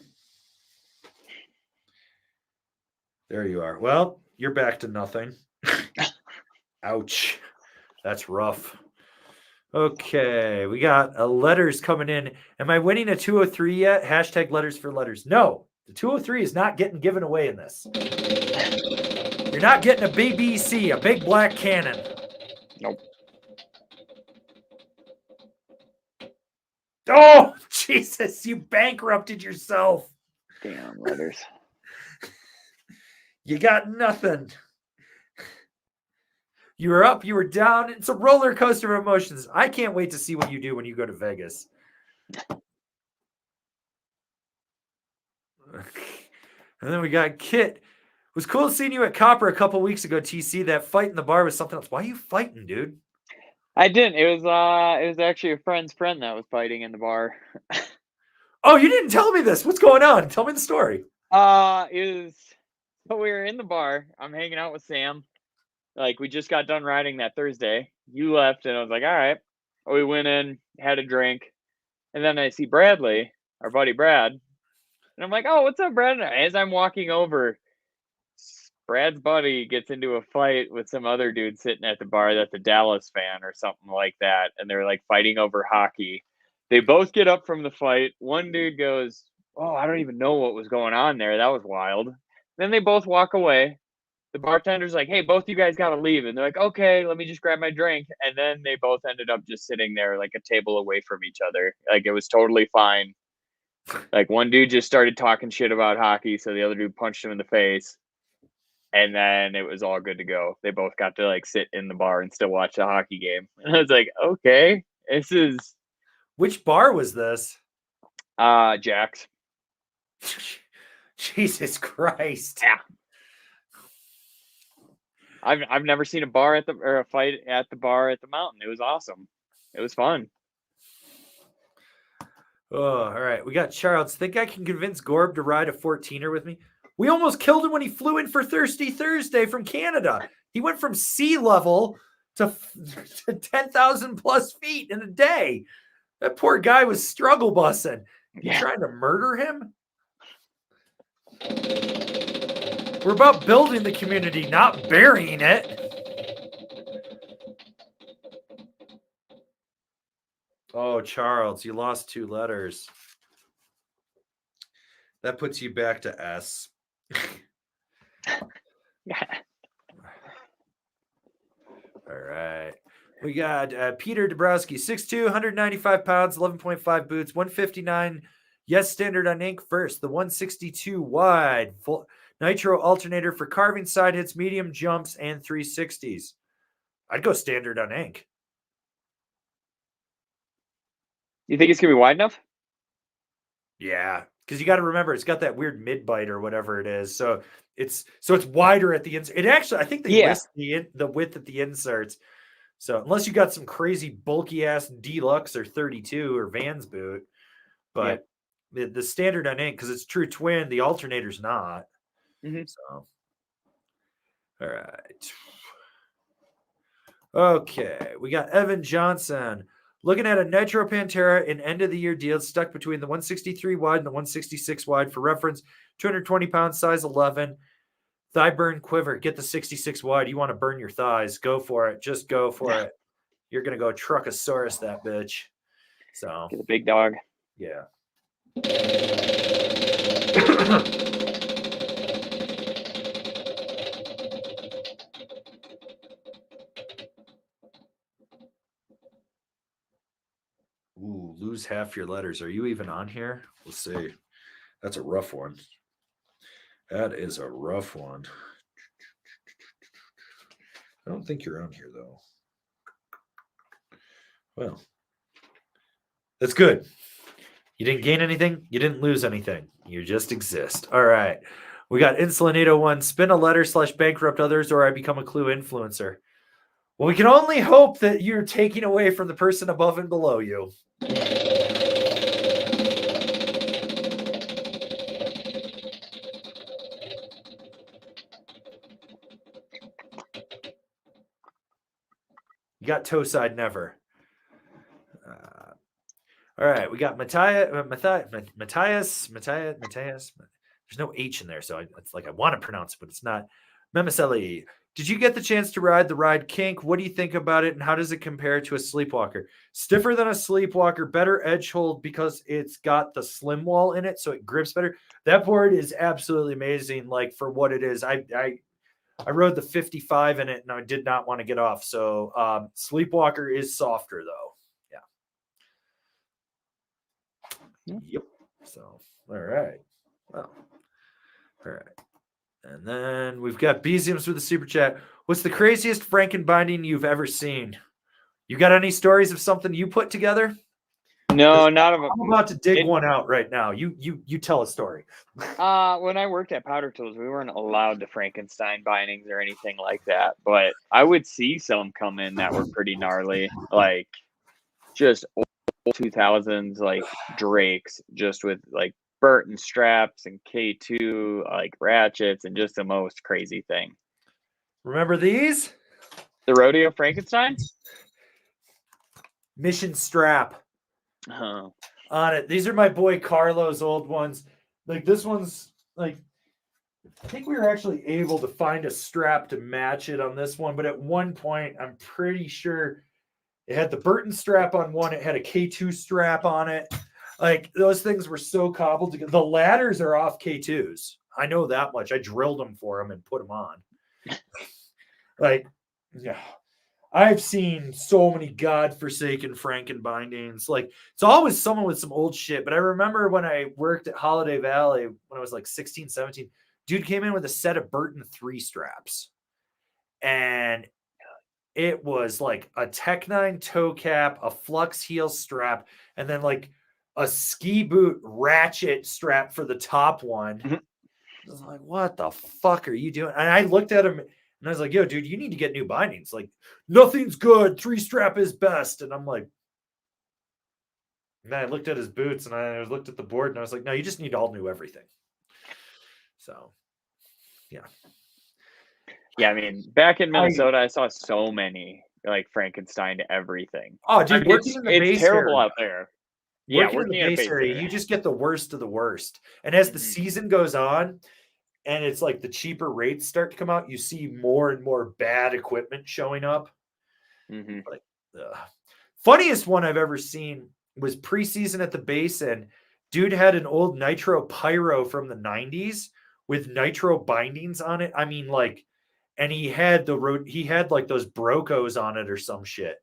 There you are. Well, you're back to nothing. Ouch. That's rough. Okay. We got letters coming in. Am I winning a 203 yet? Hashtag letters for letters. No. The 203 is not getting given away in this. You're not getting a BBC, a big black cannon. Nope. Oh, Jesus, you bankrupted yourself. Damn letters. You got nothing. You were up, you were down. It's a roller coaster of emotions. I can't wait to see what you do when you go to Vegas. And then we got Kit. It was cool seeing you at Copper a couple weeks ago, TC. That fight in the bar was something else. Why are you fighting, dude? I didn't. It was actually a friend's friend that was fighting in the bar. Oh, you didn't tell me this. What's going on? Tell me the story. So we were in the bar. I'm hanging out with Sam. Like, we just got done riding that Thursday. You left, and I was like, all right. We went in, had a drink, and then I see Bradley, our buddy Brad, and I'm like, oh, what's up, Brad? As I'm walking over, Brad's buddy gets into a fight with some other dude sitting at the bar that's a Dallas fan or something like that, and they're like fighting over hockey. They both get up from the fight. One dude goes, oh, I don't even know what was going on there. That was wild. Then they both walk away. The bartender's like, hey, both you guys got to leave. And they're like, okay, let me just grab my drink. And then they both ended up just sitting there like a table away from each other. Like, it was totally fine. Like, one dude just started talking shit about hockey, so the other dude punched him in the face. And then it was all good to go. They both got to like sit in the bar and still watch the hockey game. And I was like, okay, this is. Which bar was this? Jack's. Jesus Christ. Yeah. I've never seen a fight at the bar at the mountain. It was awesome. It was fun. Oh, all right. We got Charles. Think I can convince Gorb to ride a 14er with me? We almost killed him when he flew in for Thirsty Thursday from Canada. He went from sea level to 10,000 plus feet in a day. That poor guy was struggle bussing. You trying to murder him? We're about building the community, not burying it. Oh, Charles, you lost 2 letters. That puts you back to S. Yeah. All right. We got Peter Dabrowski, 6'2", 195 pounds, 11.5 boots, 159. Yes, standard on ink first. The 162 wide, full nitro alternator for carving, side hits, medium jumps, and 360s. I'd go standard on ink. You think it's gonna be wide enough? Yeah, because you got to remember it's got that weird mid bite or whatever it is. So it's wider at the insert. It actually, I think they Yeah. list the width at the inserts. So unless you got some crazy bulky ass Deluxe or 32 or Vans boot, but the standard on ink, because it's true twin, the alternator's not. Mhm. So all right. Okay, we got Evan Johnson. Looking at a Nitro Pantera in end of the year deal stuck between the 163 wide and the 166 wide. For reference, 220 pounds, size 11. Thigh burn quiver. Get the 66 wide. You want to burn your thighs. Go for it. Just go for it. You're going to go Truckosaurus that bitch. So, Get a big dog. yeah. Ooh, lose half your letters. Are you even on here? We'll see. That's a rough one. That is a rough one. I don't think you're on here, though. Well, that's good. You didn't gain anything. You didn't lose anything. You just exist. All right. We got Insulinado1. Spin a letter / bankrupt others, or I become a clue influencer. Well, we can only hope that you're taking away from the person above and below you. You got toe side never. All right, we got Matthias. There's no H in there, so it's like I want to pronounce it, but it's not. Memiselli. Did you get the chance to ride the ride kink? What do you think about it, and how does it compare to a sleepwalker? Stiffer than a sleepwalker, better edge hold because it's got the slim wall in it, so it grips better. That board is absolutely amazing, like for what it is. I rode the 55 in it, and I did not want to get off. So sleepwalker is softer though. Yep. So, all right. Well, all right. And then we've got Beziums with the super chat. What's the craziest Franken-binding you've ever seen? You got any stories of something you put together? No, not of. I'm about to dig one out right now. You tell a story. When I worked at Powder Tools, we weren't allowed to Frankenstein bindings or anything like that. But I would see some come in that were pretty gnarly, like just 2000s like Drakes, just with like Burton straps and K2 like ratchets and just the most crazy thing. Remember these? The Rodeo Frankenstein? Mission strap. Oh. On it. These are my boy Carlo's old ones. Like this one's like, I think we were actually able to find a strap to match it on this one, but at one point I'm pretty sure it had the Burton strap on one. It had a K2 strap on it. Like those things were so cobbled together. The ladders are off K2s. I know that much. I drilled them for them and put them on. Like, yeah. I've seen so many godforsaken Franken-bindings. Like, it's always someone with some old shit. But I remember when I worked at Holiday Valley when I was like 16, 17, dude came in with a set of Burton 3 straps. And it was like a Tech 9 toe cap, a Flux heel strap, and then like a ski boot ratchet strap for the top one. Mhm. I was like, what the fuck are you doing? And I looked at him and I was like, yo, dude, you need to get new bindings. Like, nothing's good. 3 strap is best. And I'm like, and then I looked at his boots and I looked at the board and I was like, no, you just need all new everything. So, yeah. Yeah, I mean, back in Minnesota, I saw so many like Frankenstein to everything. Oh, dude, I mean, it's terrible area. out there. Yeah, Working in the base area, you just get the worst of the worst. And as the season goes on, and it's like the cheaper rates start to come out, you see more and more bad equipment showing up. Mm-hmm. Like, funniest one I've ever seen was preseason at the Basin. Dude had an old Nitro Pyro from the 90s with nitro bindings on it. I mean, like, and he had like those Brocos on it or some shit.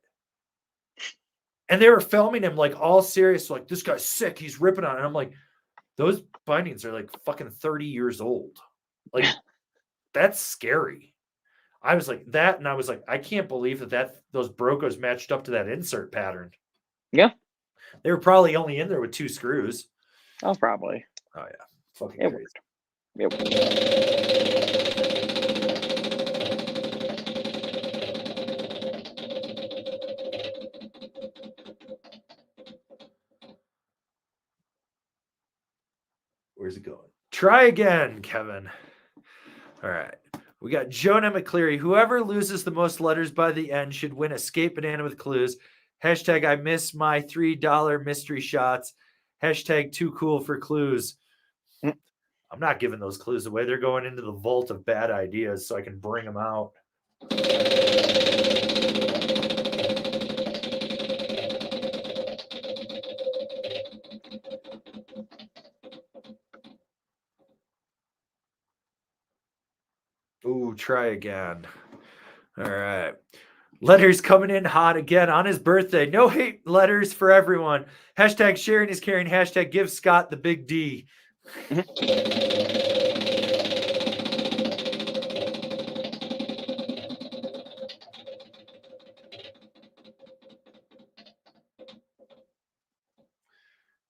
And they were filming him like all serious, like, this guy's sick, he's ripping on it. And I'm like, those bindings are like fucking 30 years old. Like, that's scary. I was like that, and I was like, I can't believe that those Brocos matched up to that insert pattern. Yeah. They were probably only in there with 2 screws. Oh, probably. Oh yeah. Fucking It crazy. Yep. Where's it going? Try again, Kevin. All right. We got Jonah McCleary. Whoever loses the most letters by the end should win a skate banana with clues. Hashtag I miss my $3 mystery shots. Hashtag too cool for clues. I'm not giving those clues away. They're going into the vault of bad ideas so I can bring them out. Ooh, try again. All right. Letters coming in hot again on his birthday. No hate letters for everyone. Hashtag sharing is caring. Hashtag give Scott the big D.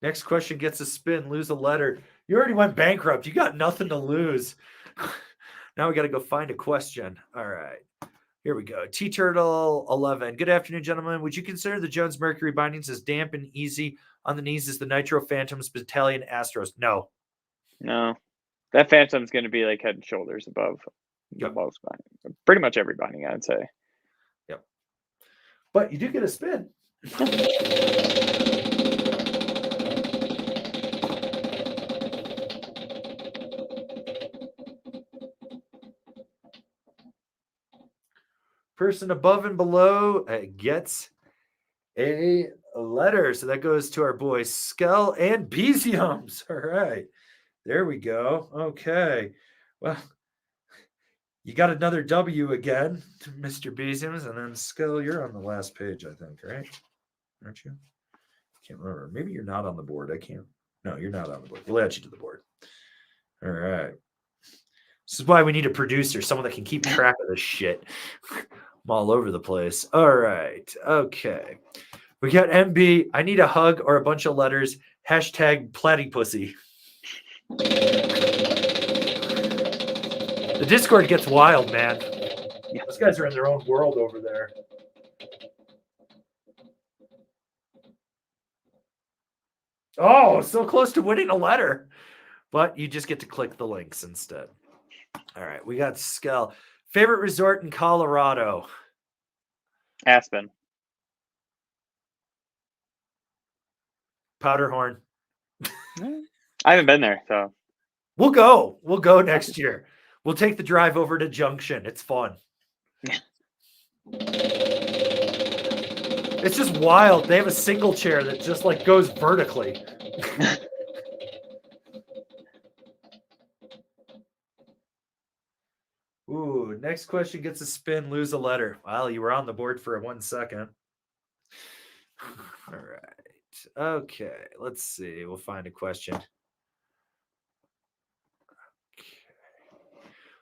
Next question gets a spin. Lose a letter. You already went bankrupt. You got nothing to lose. Now we got to go find a question. All right. Here we go. T-Turtle 11. Good afternoon, gentlemen. Would you consider the Jones Mercury bindings as damp and easy on the knees as the Nitro Phantoms, Battalion, Astros? No. No. That Phantom's going to be like head and shoulders above the most binding. Pretty much every binding, I'd say. Yep. But you do get a spin. Person above and below gets a letter. So that goes to our boys Skell and Beziums. All right. There we go. Okay. Well, you got another W again, Mr. Beziums. And then Skell, you're on the last page, I think, right? Aren't you? Can't remember. Maybe you're not on the board. I can't. No, you're not on the board. We'll add you to the board. All right. This is why we need a producer, someone that can keep track of this shit. I'm all over the place. All right. Okay. We got MB. I need a hug or a bunch of letters. Hashtag platypussy. The Discord gets wild, man. Yeah, those guys are in their own world over there. Oh, so close to winning a letter. But you just get to click the links instead. All right, we got Skell. Favorite resort in Colorado? Aspen. Powderhorn. I haven't been there, so. We'll go. We'll go next year. We'll take the drive over to Junction. It's fun. It's just wild. They have a single chair that just like goes vertically. Ooh, next question gets a spin, lose a letter. Well, you were on the board for 1 second. All right. Okay, let's see. We'll find a question. Okay.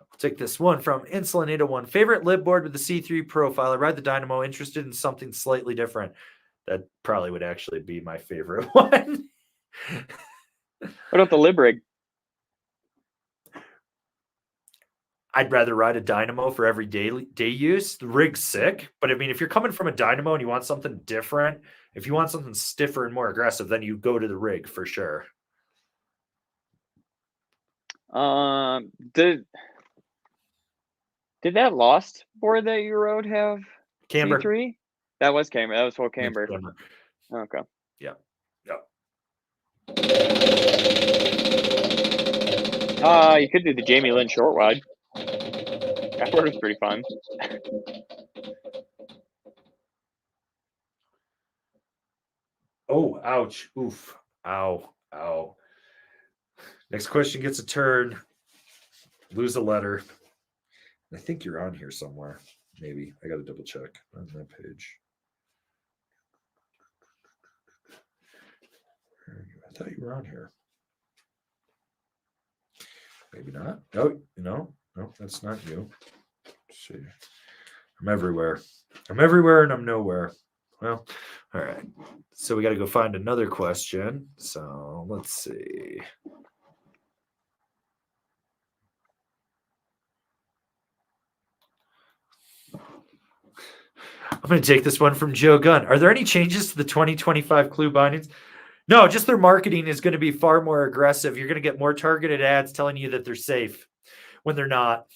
We'll take this one from Insulin 801. Favorite lib board with the C3 profile. I ride the Dynamo, interested in something slightly different. That probably would actually be my favorite one. What about the lib rig? I'd rather ride a Dynamo for every day use. The rig's sick, but I mean, if you're coming from a Dynamo and you want something different, if you want something stiffer and more aggressive, then you go to the rig for sure. Did that Lost board that you rode have Camber? C3? That was camber. That was full camber. Okay. Yeah. You could do the Jamie Lynn short wide. That board was pretty fun. Oh, ouch. Oof. Ow. Ow. Next question gets a turn. Lose a letter. I think you're on here somewhere. Maybe. I got to double check on that page. I thought you were on here. Maybe not. Oh, no, that's not you. Let's see. I'm everywhere. I'm everywhere and I'm nowhere. Well, all right. So we got to go find another question. So let's see. I'm going to take this one from Joe Gunn. Are there any changes to the 2025 clue bindings? No, just their marketing is going to be far more aggressive. You're going to get more targeted ads telling you that they're safe when they're not.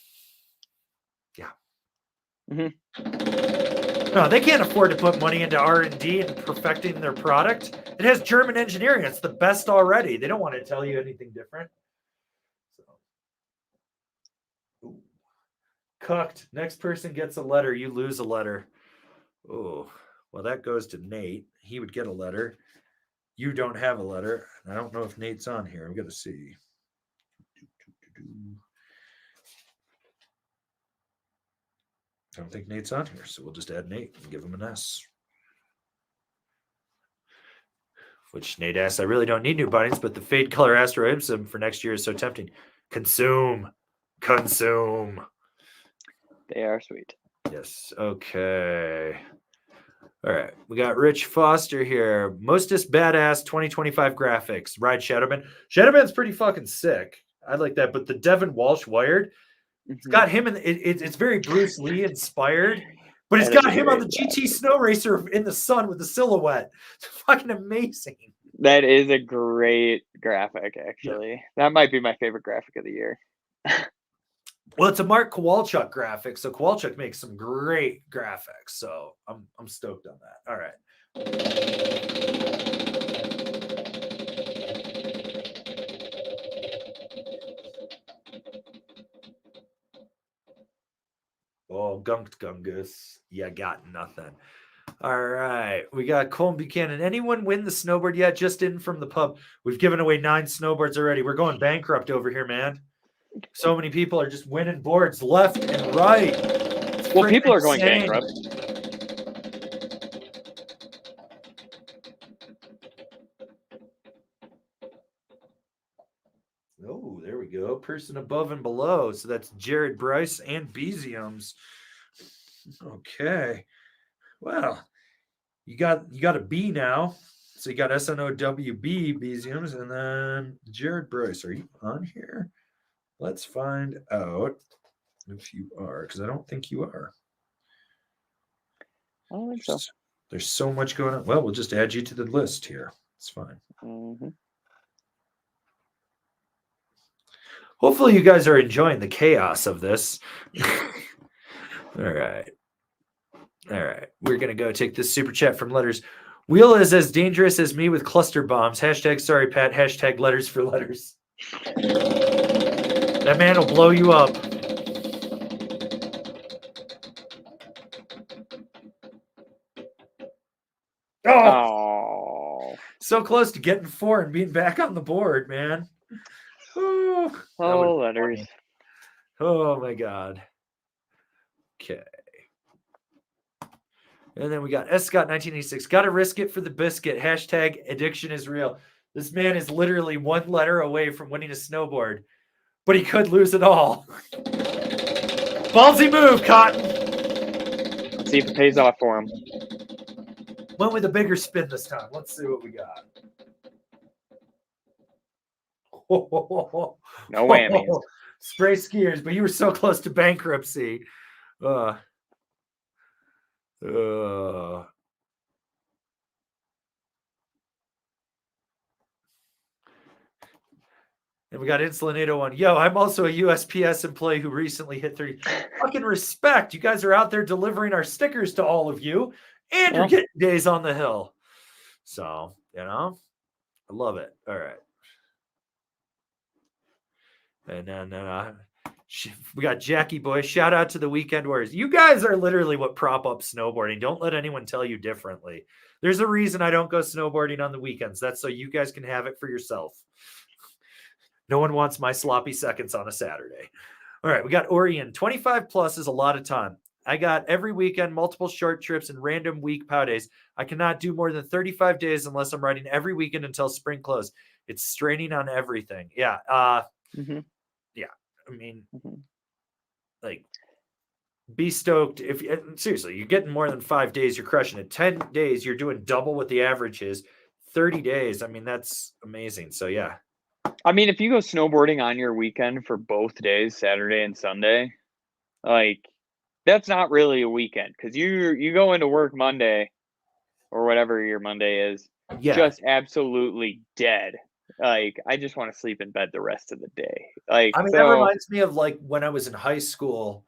Yeah. No, they can't afford to put money into R&D and perfecting their product. It has German engineering. It's the best already. They don't want to tell you anything different. So. Cooked. Next person gets a letter. You lose a letter. Oh, well, that goes to Nate. He would get a letter. You don't have a letter. I don't know if Nate's on here. I'm going to see. I don't think Nate's on here, so we'll just add Nate and give him an S. Which Nate asks, I really don't need new bindings, but the fade color asteroid for next year is so tempting. Consume. Consume. They are sweet. Yes. Okay. All right. We got Rich Foster here. Mostest badass 2025 graphics. Ride Shadowman. Shadowman's pretty fucking sick. I like that. But the Devin Walsh wired, it's got him in it's very Bruce Lee inspired, but it's got him on the GT Snow Racer in the sun with the silhouette. It's fucking amazing. That is a great graphic, actually. Yeah. That might be my favorite graphic of the year. Well, it's a Mark Kowalchuk graphic, so Kowalchuk makes some great graphics. So I'm stoked on that. All right. Oh, gunked Gungus. You got nothing. All right. We got Colin Buchanan. Anyone win the snowboard yet? Just in from the pub. We've given away 9 snowboards already. We're going bankrupt over here, man. So many people are just winning boards left and right. Well, people are going bankrupt. Oh, there we go. Person above and below. So that's Jared Bryce and Beziums. Okay. Well, you got a B now. So you got S.N.O.W.B. Beziums and then Jared Bryce. Are you on here? Let's find out if you are, because I don't think you are. I don't think so. There's so much going on. Well, we'll just add you to the list here. It's fine. Hopefully you guys are enjoying the chaos of this. All right. We're going to go take this super chat from letters. Wheel is as dangerous as me with cluster bombs. Hashtag sorry, Pat. Hashtag letters for letters. That man will blow you up. Oh. So close to getting 4 and being back on the board, man. Oh, letters. Oh, my God. Okay. And then we got S. Scott 1986. Got to risk it for the biscuit. Hashtag addiction is real. This man is literally 1 letter away from winning a snowboard, but he could lose it all. Ballsy move, Cotton. Let's see if it pays off for him. Went with a bigger spin this time. Let's see what we got. No whammies. Spray skiers, but you were so close to bankruptcy. And we got Insulin 801. Yo, I'm also a USPS employee who recently hit 30. Fucking respect. You guys are out there delivering our stickers to all of you, and you're getting days on the hill. So, I love it. All right. And then We got Jackie Boy. Shout out to the Weekend Warriors. You guys are literally what prop up snowboarding. Don't let anyone tell you differently. There's a reason I don't go snowboarding on the weekends. That's so you guys can have it for yourself. No one wants my sloppy seconds on a Saturday. All right, we got Orion. 25 plus is a lot of time. I got every weekend, multiple short trips, and random week POW days. I cannot do more than 35 days unless I'm riding every weekend until spring close. It's straining on everything. Yeah. Yeah. I mean, like, be stoked. If seriously, you're getting more than 5 days, you're crushing it. 10 days, you're doing double what the average is. 30 days, I mean, that's amazing. So, yeah. I mean, if you go snowboarding on your weekend for both days, Saturday and Sunday, like, that's not really a weekend because you go into work Monday or whatever your Monday is, just absolutely dead. Like, I just want to sleep in bed the rest of the day. Like, I mean, that reminds me of like when I was in high school.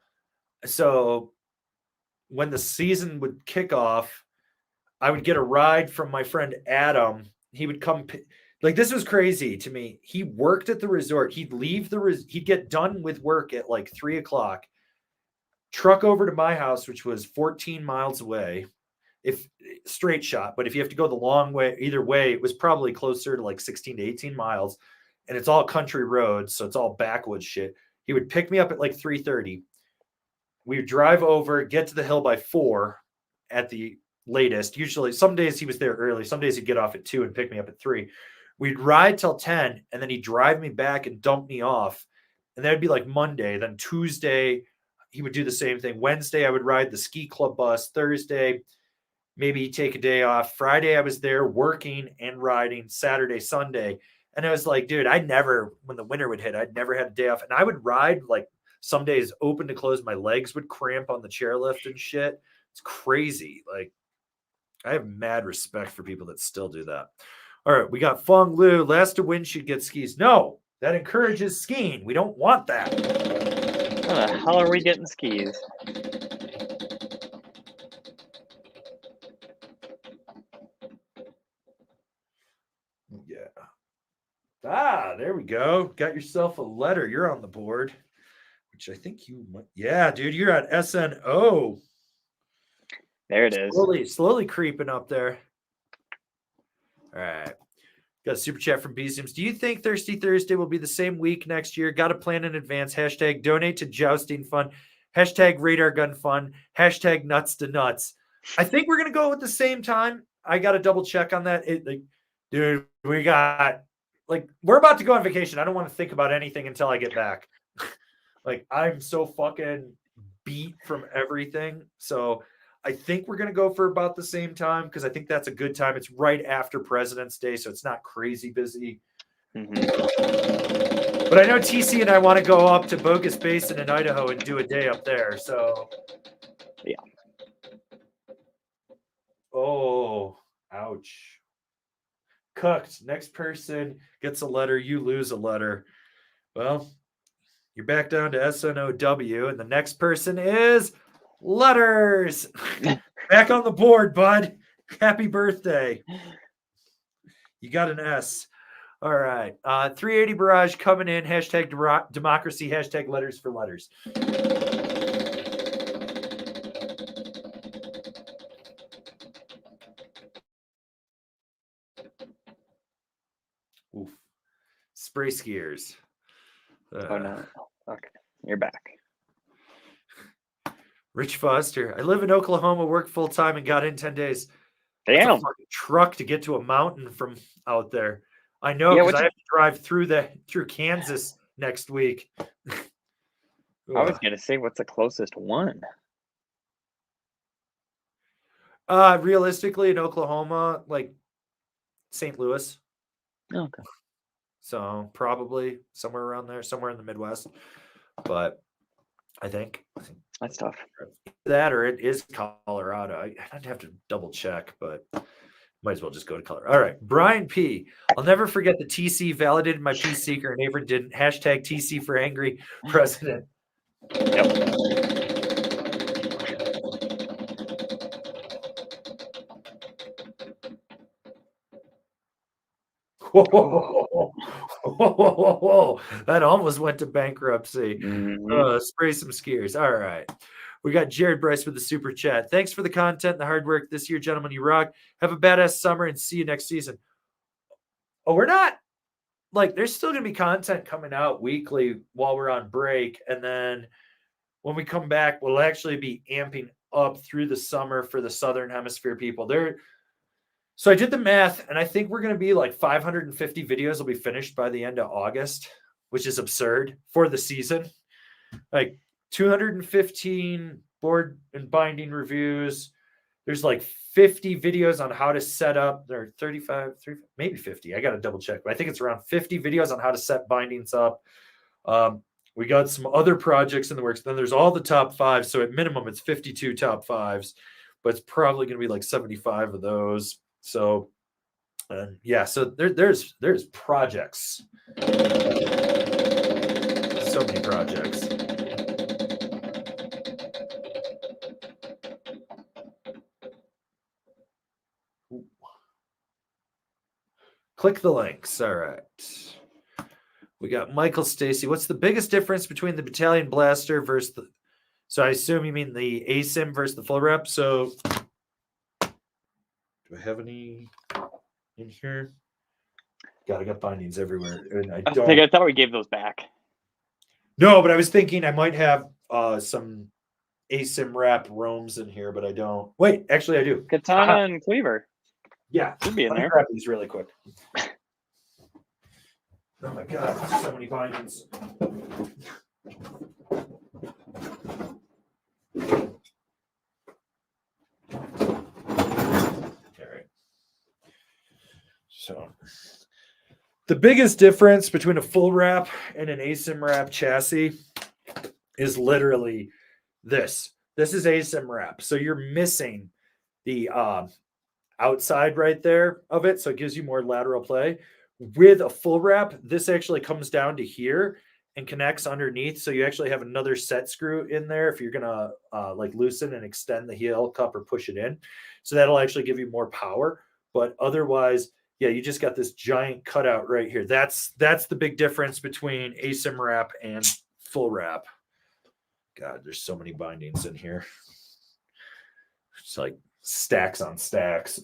So when the season would kick off, I would get a ride from my friend Adam. He would come. Like, this was crazy to me. He worked at the resort. He'd leave he'd get done with work at like 3:00, truck over to my house, which was 14 miles away, if straight shot. But if you have to go the long way, either way, it was probably closer to like 16 to 18 miles. And it's all country roads, so it's all backwoods shit. He would pick me up at like 3:30. We would drive over, get to the hill by 4 at the latest. Usually, some days he was there early. Some days he'd get off at 2 and pick me up at 3. We'd ride till 10, and then he'd drive me back and dump me off. And that'd be like Monday. Then Tuesday, he would do the same thing. Wednesday, I would ride the ski club bus. Thursday, maybe take a day off. Friday, I was there working and riding. Saturday, Sunday. And I was like, dude, when the winter would hit, I'd never had a day off. And I would ride like some days open to close. My legs would cramp on the chairlift and shit. It's crazy. Like, I have mad respect for people that still do that. All right, we got Fong Lu. Last to win should get skis. No, that encourages skiing. We don't want that. How the hell are we getting skis? Yeah. There we go. Got yourself a letter. You're on the board, which I think you might. Yeah, dude, you're at S.N.O.W.B.O.A.R.D. There it is. Slowly creeping up there. All right. Got a super chat from B-Sims. Do you think Thirsty Thursday will be the same week next year? Got to plan in advance. # donate to jousting fund. # radar gun fund. # nuts to nuts. I think we're going to go at the same time. I got to double check on that. Dude, we're about to go on vacation. I don't want to think about anything until I get back. Like, I'm so fucking beat from everything. So I think we're going to go for about the same time because I think that's a good time. It's right after President's Day, so it's not crazy busy. But I know TC and I want to go up to Bogus Basin in Idaho and do a day up there. So, yeah. Oh, ouch. Cooked. Next person gets a letter. You lose a letter. Well, you're back down to S.N.O.W., and the next person is Letters. Back on the board, bud. Happy birthday. You got an S. All right. 380 Barrage coming in. # democracy. # letters for letters. Oof. Spray skiers. Oh, no. Okay. You're back. Rich Foster. I live in Oklahoma, work full time, and got in 10 days. Damn. That's a fucking truck to get to a mountain from out there. I know because I have to drive through Kansas next week. I was gonna say, what's the closest one? Realistically, in Oklahoma, like St. Louis. Okay. So probably somewhere around there, somewhere in the Midwest. But I think that's tough. That or it is Colorado. I'd have to double check, but might as well just go to Colorado. All right. Brian P. I'll never forget the TC validated my peace seeker and Avery didn't. # TC for angry president. Yep. Whoa. That almost went to bankruptcy. Mhm. Spray some skiers. All right. We got Jared Bryce with the super chat. Thanks for the content and the hard work this year, gentlemen. You rock. Have a badass summer and see you next season. Oh, we're not like there's still gonna be content coming out weekly while we're on break. And then when we come back, we'll actually be amping up through the summer for the Southern Hemisphere people. So I did the math, and I think we're going to be like 550 videos will be finished by the end of August, which is absurd for the season. Like 215 board and binding reviews. There's like 50 videos on how to set up. There are 35, maybe 50. I got to double check, but I think it's around 50 videos on how to set bindings up. We got some other projects in the works. Then there's all the top fives. So at minimum, it's 52 top fives, but it's probably going to be like 75 of those. So, yeah. So there's projects. So many projects. Click the links. All right. We got Michael Stacy. What's the biggest difference between the battalion blaster versus the? So I assume you mean the ASIM versus the full rep. So do I have any in here? God, I got bindings everywhere, and I don't. I thought we gave those back. No, but I was thinking I might have some ASIM wrap roams in here, but I don't. Wait, actually, I do. Katana and Cleaver. Yeah, should be in there. Grab these really quick. Oh my God, so many bindings. All right. So the biggest difference between a full wrap and an ASIM wrap chassis is literally this. This is ASIM wrap. So you're missing the outside right there of it. So it gives you more lateral play. With a full wrap, this actually comes down to here and connects underneath. So you actually have another set screw in there if you're going to like loosen and extend the heel cup or push it in. So that'll actually give you more power. But otherwise, yeah, you just got this giant cutout right here. That's the big difference between ASIM wrap and full wrap. God, there's so many bindings in here. It's like stacks on stacks.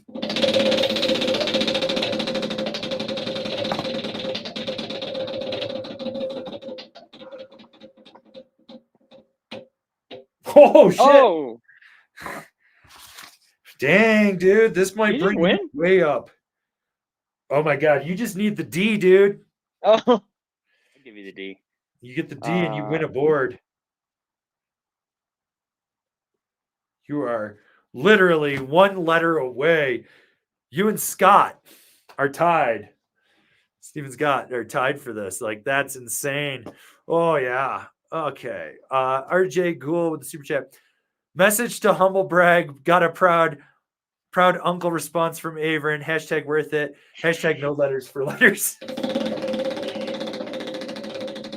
Oh shit! Oh, dang, dude, this might bring you way up. Oh my God, you just need the D, dude. Oh, I'll give you the D. You get the D and you win a board. You are literally one letter away. You and Scott are tied. Steven Scott are tied for this. Like, that's insane. Oh, yeah. Okay. RJ Gould with the super chat. Message to humble brag. Got a proud uncle response from Averin. Hashtag worth it. Hashtag no letters for letters.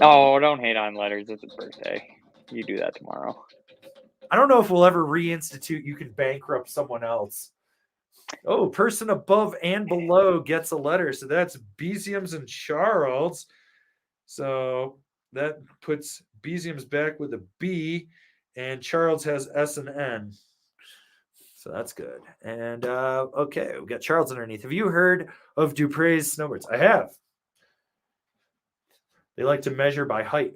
Oh, don't hate on letters. It's his birthday. You do that tomorrow. I don't know if we'll ever reinstitute you can bankrupt someone else. Oh, person above and below gets a letter. So that's Beziums and Charles. So that puts Beziums back with a B, and Charles has S and N. So that's good. And okay, we got Charles underneath. Have you heard of Dupre's snowboards? I have. They like to measure by height.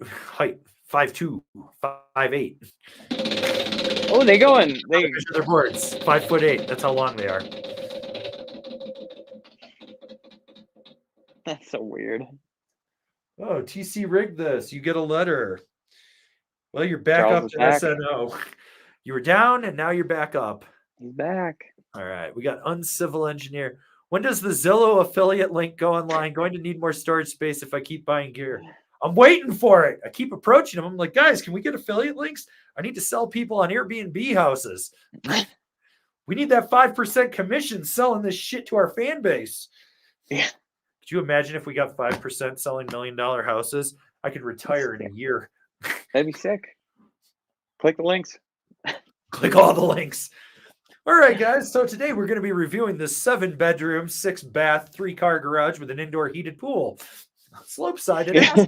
5'2", 5'8". Oh, they measure their boards. 5'8". That's how long they are. That's so weird. Oh, TC rigged this. You get a letter. Well, you're back up to S.N.O.W.B.O.A.R.D. You were down, and now you're back up. He's back. All right. We got Uncivil Engineer. When does the Zillow affiliate link go online? Going to need more storage space if I keep buying gear. I'm waiting for it. I keep approaching them. I'm like, guys, can we get affiliate links? I need to sell people on Airbnb houses. We need that 5% commission selling this shit to our fan base. Yeah. Could you imagine if we got 5% selling $1 million houses? I could retire in a year. That'd be sick. Click the links. Click all the links. All right, guys. So today we're going to be reviewing this 7-bedroom, 6-bath, 3-car garage with an indoor heated pool. Slope-sided ass.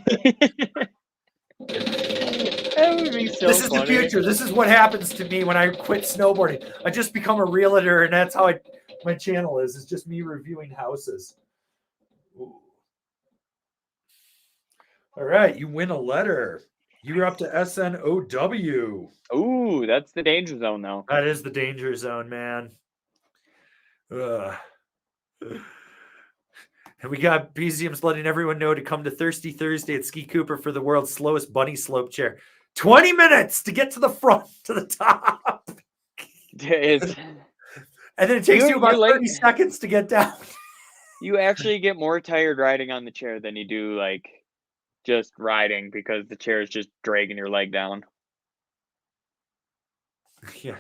That would be so This is funny. the future. This is what happens to me when I quit snowboarding. I just become a realtor, and that's how my channel is. It's just me reviewing houses. Ooh. All right, you win a letter. You're up to S.N.O.W. Ooh, that's the danger zone, though. That is the danger zone, man. Ugh. And we got Bezium's letting everyone know to come to Thirsty Thursday at Ski Cooper for the world's slowest bunny slope chair. 20 minutes to get to the front, to the top. It's, And then it takes you about 30 seconds to get down. You actually get more tired riding on the chair than you do, like, just riding because the chair is just dragging your leg down. Yeah.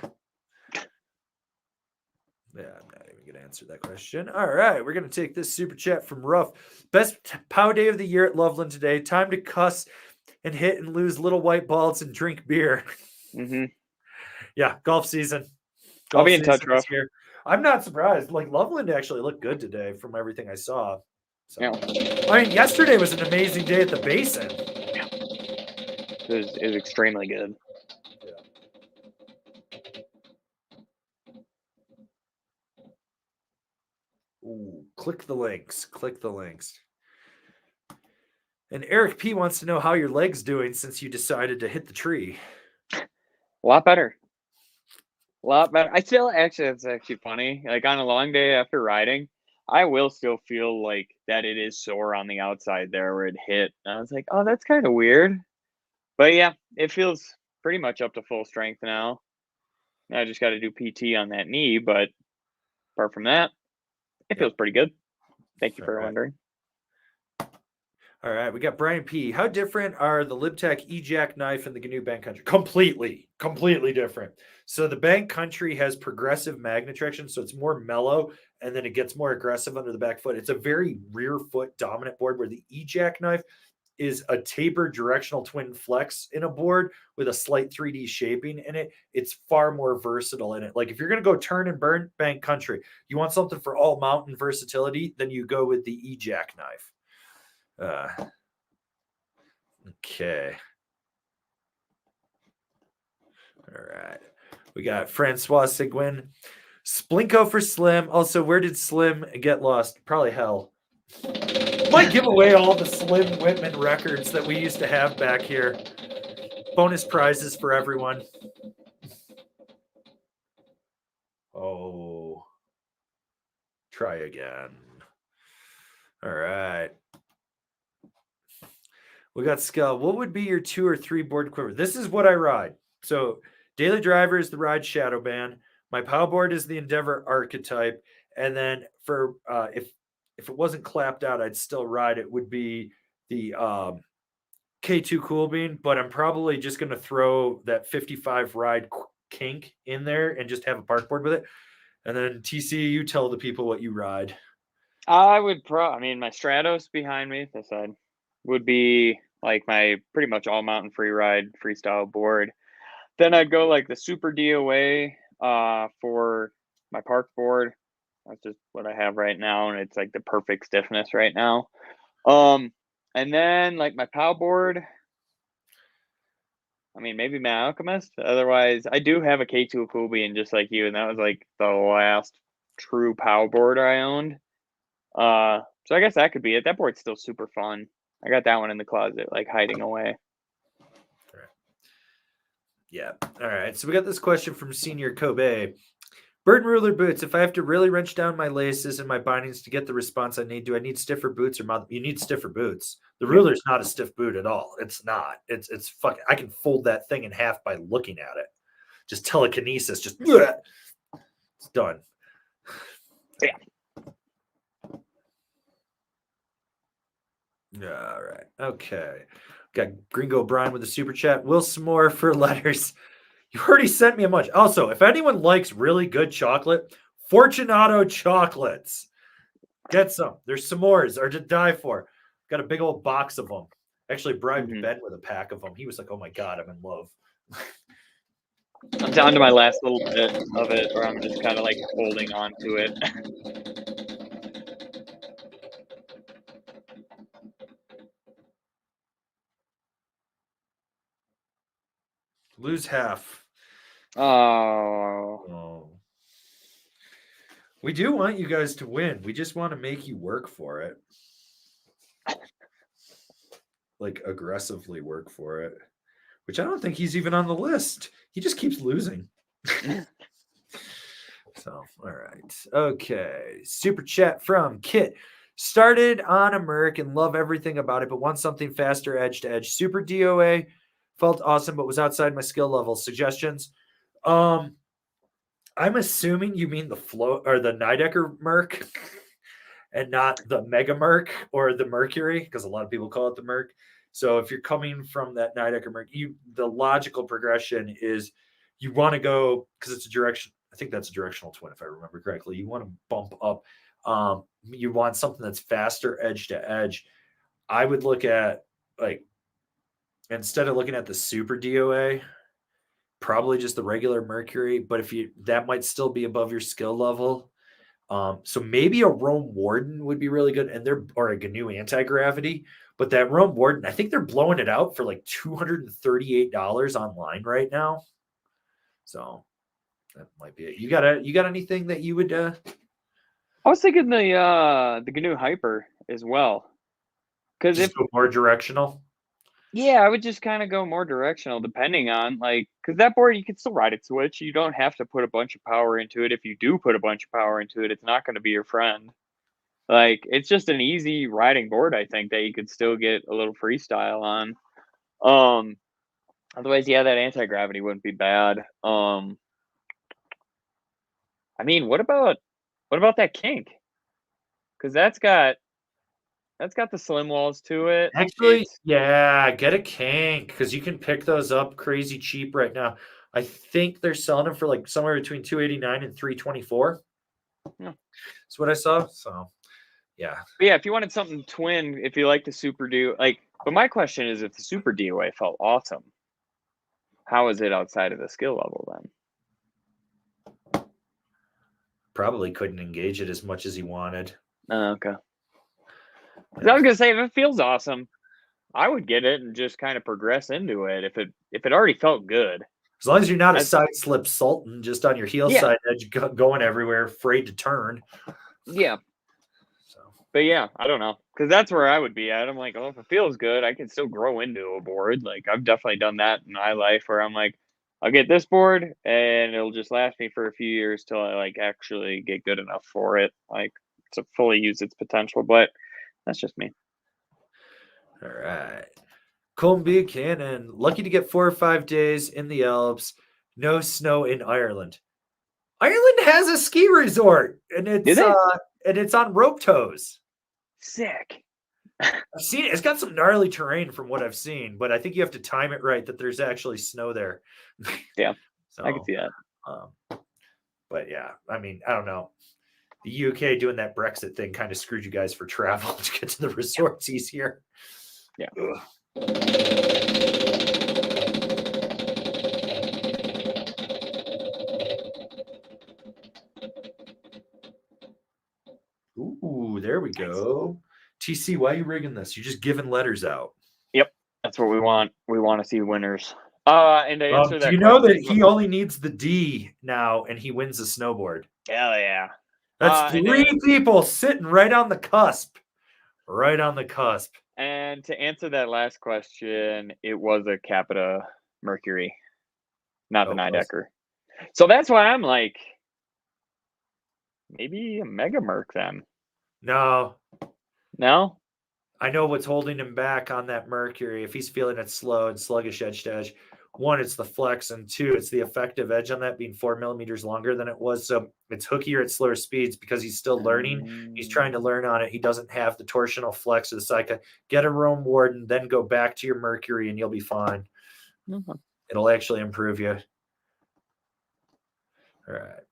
Yeah, I'm not even going to answer that question. All right, we're going to take this super chat from Ruff. Best POW day of the year at Loveland today. Time to cuss and hit and lose little white balls and drink beer. Mm-hmm. Yeah, golf season. I'll be in touch, Ruff. I'm not surprised. Like, Loveland actually looked good today from everything I saw. So, yeah. I mean, yesterday was an amazing day at the Basin. Yeah. It was extremely good. Ooh, click the links. Click the links. And Eric P wants to know how your leg's doing since you decided to hit the tree. A lot better. A lot better. I still actually, it's actually funny. Like on a long day after riding, I will still feel like that it is sore on the outside there where it hit. And I was like, oh, that's kind of weird. But yeah, it feels pretty much up to full strength now. I just got to do PT on that knee, but apart from that, it feels pretty good. Thank you for wondering. All right, we got Brian P. How different are the Libtech E-Jack knife and the GNU Bank Country? Completely different. So the Bank Country has progressive magnet traction, so it's more mellow, and then it gets more aggressive under the back foot. It's a very rear foot dominant board, where the E-Jack knife is a tapered directional twin flex in a board with a slight 3D shaping in it. It's far more versatile in it. Like if you're going to go turn and burn Bank Country, you want something for all mountain versatility, then you go with the E-Jack knife. Okay. All right. We got Francois Seguin. Splinko for Slim. Also, where did Slim get lost? Probably hell. Might give away all the Slim Whitman records that we used to have back here. Bonus prizes for everyone. Oh. Try again. All right. We got Skull. What would be your 2 or 3 board quiver? This is what I ride. So Daily Driver is the Ride Shadow Band. My POW board is the Endeavor Archetype. And then for if it wasn't clapped out, I'd still ride it, would be the K2 Cool Bean. But I'm probably just going to throw that 55 ride kink in there and just have a park board with it. And then TC, you tell the people what you ride. I would my Stratos behind me, this side, would be like my pretty much all mountain free ride freestyle board. Then I'd go like the Super DOA for my park board. That's just what I have right now, and it's like the perfect stiffness right now. And then like my POW board, I mean maybe my Alchemist. Otherwise, I do have a K2 Akubi, and just like you, and that was like the last true POW board I owned. So I guess that could be it. That board's still super fun. I got that one in the closet, like hiding away. All right. Yeah. All right. So we got this question from Senior Kobe. Bird and ruler boots. If I have to really wrench down my laces and my bindings to get the response I need, do I need stiffer boots or you need stiffer boots? The ruler's not a stiff boot at all. It's not. It's fucking. I can fold that thing in half by looking at it. Just telekinesis. Just it's done. Yeah. All right. Okay. Got Gringo Brian with the super chat. Will S'more for letters. You already sent me a bunch. Also, if anyone likes really good chocolate, Fortunato chocolates. Get some. There's s'mores are to die for. Got a big old box of them. Actually bribed Ben with a pack of them. He was like, oh my God, I'm in love. I'm down to my last little bit of it, where I'm just kind of like holding on to it. Lose half. Oh. We do want you guys to win. We just want to make you work for it. Like aggressively work for it. Which I don't think he's even on the list. He just keeps losing. So, all right. Okay. Super chat from Kit. Started on American, love everything about it, but want something faster edge to edge. Super DOA felt awesome, but was outside my skill level. Suggestions? I'm assuming you mean the float or the Nidecker Merc and not the Mega Merc or the Mercury, because a lot of people call it the Merc. So if you're coming from that Nidecker Merc, the logical progression is you want to go because it's a direction. I think that's a directional twin, if I remember correctly. You want to bump up. You want something that's faster edge to edge. I would look at like instead of looking at the Super DOA, probably just the regular Mercury. But if you that might still be above your skill level. So maybe a Rome Warden would be really good, and they're or a GNU anti-gravity. But that Rome Warden, I think they're blowing it out for like $238 online right now. So that might be it. You got anything that you would I was thinking the GNU Hyper as well. Because if go more directional? Yeah, I would just kind of go more directional depending on because that board you can still ride it switch. You don't have to put a bunch of power into it. If you do put a bunch of power into it, it's not going to be your friend. It's just an easy riding board, I think, that you could still get a little freestyle on. Otherwise, yeah, that anti-gravity wouldn't be bad. I mean, what about that kink? Because that's got the slim walls to it. Actually, yeah, get a kink because you can pick those up crazy cheap right now. I think they're selling them for like somewhere between $289 and $324. Yeah. That's what I saw. So yeah. But yeah, if you wanted something twin, if you like the Super Do, but my question is if the Super DOA felt awesome, how is it outside of the skill level then? Probably couldn't engage it as much as he wanted. Okay. I was gonna say if it feels awesome, I would get it and just kind of progress into it if it already felt good. As long as you're not a side slip sultan just on your heel side edge going everywhere, afraid to turn. Yeah. But yeah, I don't know. Because that's where I would be at. I'm like, oh, if it feels good, I can still grow into a board. I've definitely done that in my life where I'm like, I'll get this board and it'll just last me for a few years till I actually get good enough for it, to fully use its potential. But that's just me. All right. Colm Buchanan, lucky to get 4 or 5 days in the Alps. No snow in Ireland. Ireland has a ski resort, and it's on rope toes. Sick. I've seen it. It's got some gnarly terrain from what I've seen, but I think you have to time it right that there's actually snow there. Yeah, so, I can see that. But yeah, I mean, I don't know. The UK doing that Brexit thing kind of screwed you guys for travel to get to the resorts easier. Yeah. Ooh, there we go. TC, why are you rigging this? You're just giving letters out. Yep, that's what we want. We want to see winners. And to answer that, do you know that he only needs the D now, and he wins the snowboard? Hell yeah! That's 3 people sitting right on the cusp. Right on the cusp. And to answer that last question, it was a Capita Mercury, not the Nidecker. So that's why I'm like, maybe a Mega Merc then. No. I know what's holding him back on that Mercury. If he's feeling it slow and sluggish edge to edge, 1, it's the flex, and 2, it's the effective edge on that being 4 millimeters longer than it was. So it's hookier at slower speeds because he's still learning. He's trying to learn on it. He doesn't have the torsional flex of the side. Get a Rome Warden, then go back to your Mercury, and you'll be fine. Mm-hmm. It'll actually improve you. All right.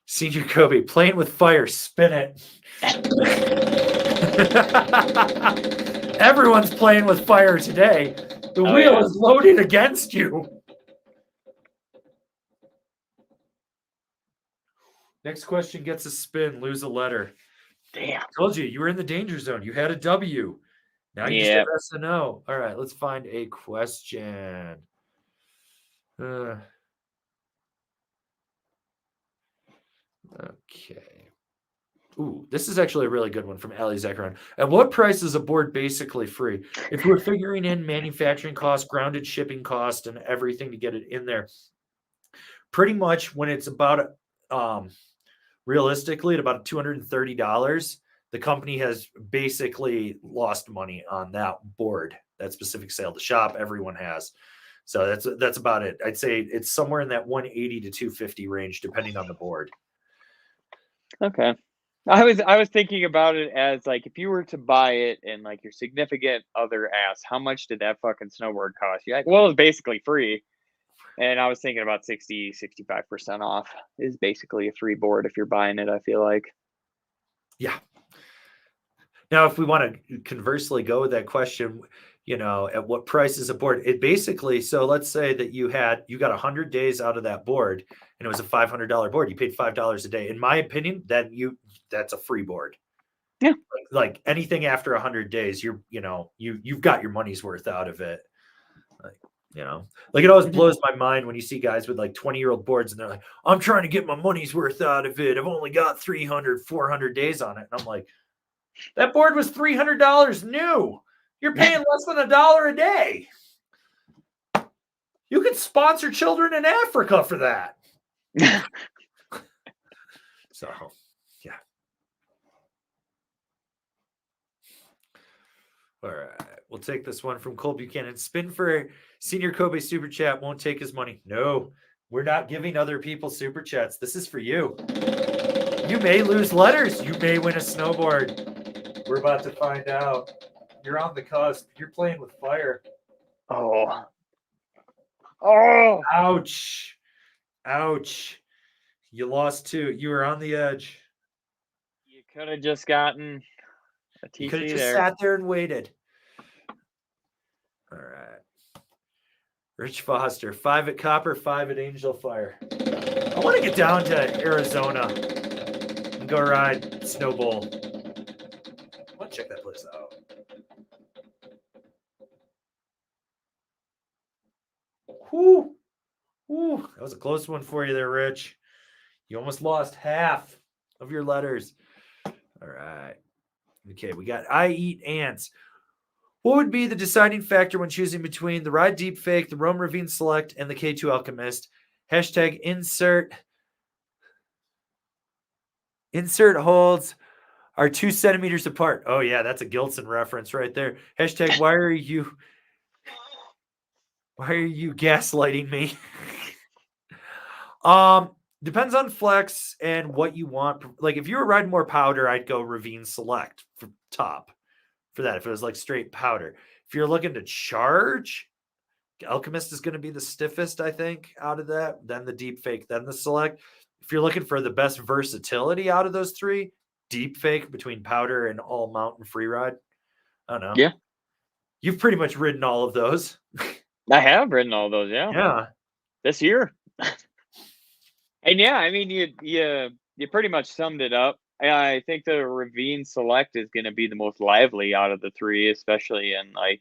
Senior Kobe, playing with fire, spin it. Everyone's playing with fire today. The wheel is loaded against you. Next question gets a spin, lose a letter. Damn. Told you were in the danger zone. You had a W. Now you just have S&O. All right, let's find a question. Okay. Ooh, this is actually a really good one from Ali Zakaran. At what price is a board basically free? If we're figuring in manufacturing costs, grounded shipping cost, and everything to get it in there, pretty much when it's about realistically at about $230, the company has basically lost money on that board, that specific sale. The shop, everyone has. So that's about it. I'd say it's somewhere in that 180 to 250 range, depending on the board. Okay. I was thinking about it as like if you were to buy it and like your significant other asked, how much did that fucking snowboard cost you? Like, well, it's basically free. And I was thinking about 65% off is basically a free board if you're buying it, I feel like. Yeah. Now, if we want to conversely go with that question, at what price is a board? It basically, so let's say that you got 100 days out of that board and it was a $500 board. You paid $5 a day. In my opinion, that's a free board. Yeah. Like anything after 100 days, you've got your money's worth out of it. Like it always blows my mind when you see guys with like 20-year-old boards and they're like, I'm trying to get my money's worth out of it. I've only got 300, 400 days on it. And I'm like, that board was $300 new. You're paying less than $1 a day. You could sponsor children in Africa for that. So, yeah. All right. We'll take this one from Cole Buchanan. Spin for Senior Kobe Super Chat won't take his money. No, we're not giving other people Super Chats. This is for you. You may lose letters. You may win a snowboard. We're about to find out. You're on the cusp. You're playing with fire. Oh. Ouch. Ouch. You lost two. You were on the edge. You could have just gotten a TC. You could have just sat there and waited. All right. Rich Foster, 5 at Copper, 5 at Angel Fire. I want to get down to Arizona and go ride Snow-Bowl. I want to check that place out. Whew. Whew. That was a close one for you there, Rich. You almost lost half of your letters. All right. Okay, we got I Eat Ants. What would be the deciding factor when choosing between the Ride Deep Fake, the Rome Ravine Select, and the K2 Alchemist? Hashtag insert holds are 2 centimeters apart. Oh, yeah, that's a Gilson reference right there. Hashtag why are you gaslighting me? Depends on flex and what you want. Like if you were riding more powder, I'd go Ravine Select for top for that. If it was like straight powder, if you're looking to charge, Alchemist is going to be the stiffest, I think, out of that. Then the Deep Fake, then the Select. If you're looking for the best versatility out of those three, Deep Fake between powder and all mountain free ride. I don't know. Yeah. You've pretty much ridden all of those. I have ridden all those, yeah. Yeah. This year. And yeah, I mean you pretty much summed it up. I think the Ravine Select is going to be the most lively out of the three, especially in like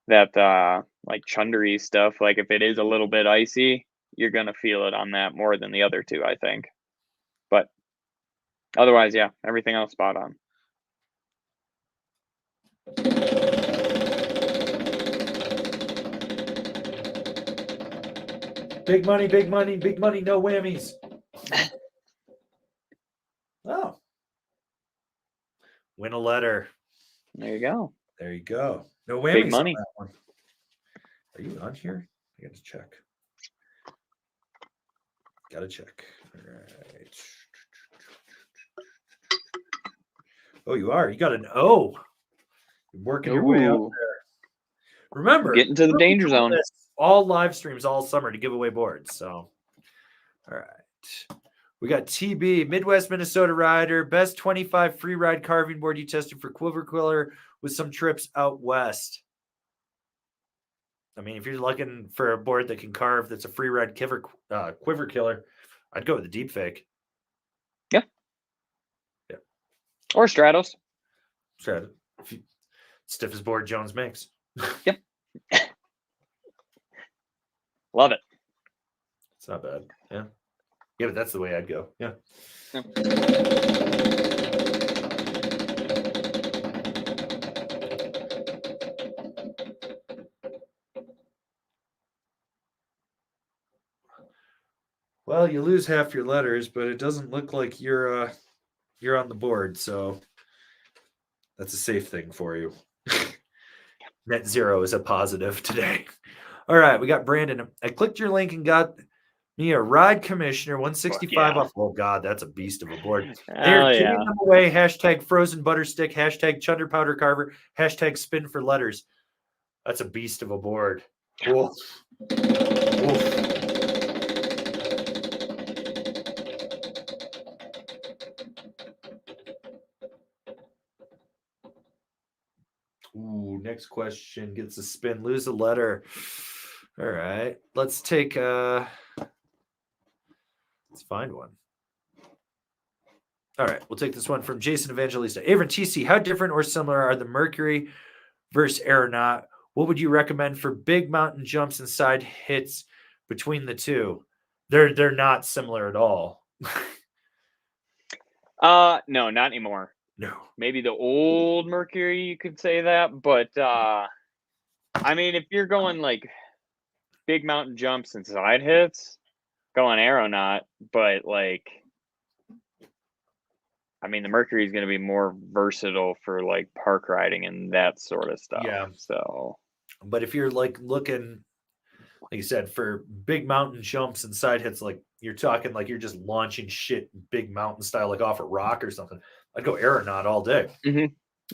that like Chundry stuff. Like if it is a little bit icy, you're going to feel it on that more than the other two, I think. But otherwise, yeah, everything else spot on. Big money, big money, big money, no whammies. Oh. Win a letter. There you go. There you go. No whammies Big money. on that one. Are you on here? I gotta check. Gotta check. All right. Oh, you are. You got an O. You're working your way up there. Remember, getting to the danger zone. All live streams all summer to give away boards. So, all right. We got TB, Midwest Minnesota rider, best 25 free ride carving board you tested for Quiver Quiller with some trips out west. I mean, if you're looking for a board that can carve that's a free ride quiver killer, I'd go with the Deep Fake. Yeah. Yeah. Or Stratos. Stratos. Stiffest board Jones makes. Yep. Love it. It's not bad. Yeah. Yeah, but that's the way I'd go. Yeah. Well, you lose half your letters, but it doesn't look like you're on the board, so that's a safe thing for you. Net zero is a positive today. All right, we got Brandon. I clicked your link and got me a ride commissioner 165 off. Oh God, that's a beast of a board. They're Oh, giving yeah. them away. Hashtag frozen butter stick. Hashtag chunder powder carver. Hashtag spin for letters. That's a beast of a board. Oof. Oof. Ooh, next question gets a spin. Lose a letter. All right. Let's take let's find one. All right, we'll take this one from Jason Evangelista. Avon TC, how different or similar are the Mercury versus Aeronaut? What would you recommend for big mountain jumps and side hits between the two? They're not similar at all. No, not anymore. No. Maybe the old Mercury, you could say that, but I mean, if you're going like big mountain jumps and side hits, go on Aeronaut, but like, I mean, the Mercury is going to be more versatile for like park riding and that sort of stuff. Yeah. So, But if you're like looking, like you said, for big mountain jumps and side hits, like you're talking like you're just launching shit big mountain style, like off a rock or something, I'd go Aeronaut all day.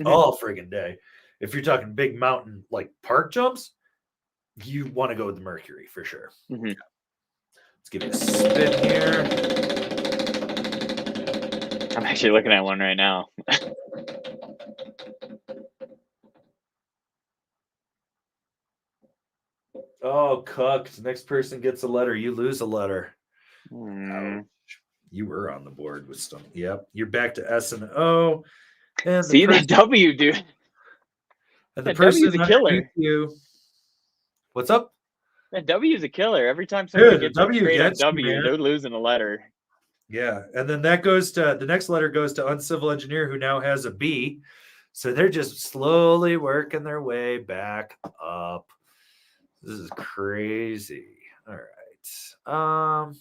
All friggin' day. If you're talking big mountain like park jumps, you want to go with the Mercury for sure. Let's give it a spin here. I'm actually looking at one right now. Oh, cooked. Next person gets a letter. You lose a letter. Mm. You were on the board with some. Yep. You're back to S&O. And See that W, dude. And the That person W is a killer. you. What's up? That W is a killer. Every time somebody Dude, gets W straight up gets you, W, man. they're losing a letter. Yeah. And then that goes to the next letter goes to Uncivil Engineer, who now has a B. So they're just slowly working their way back up. This is crazy. All right.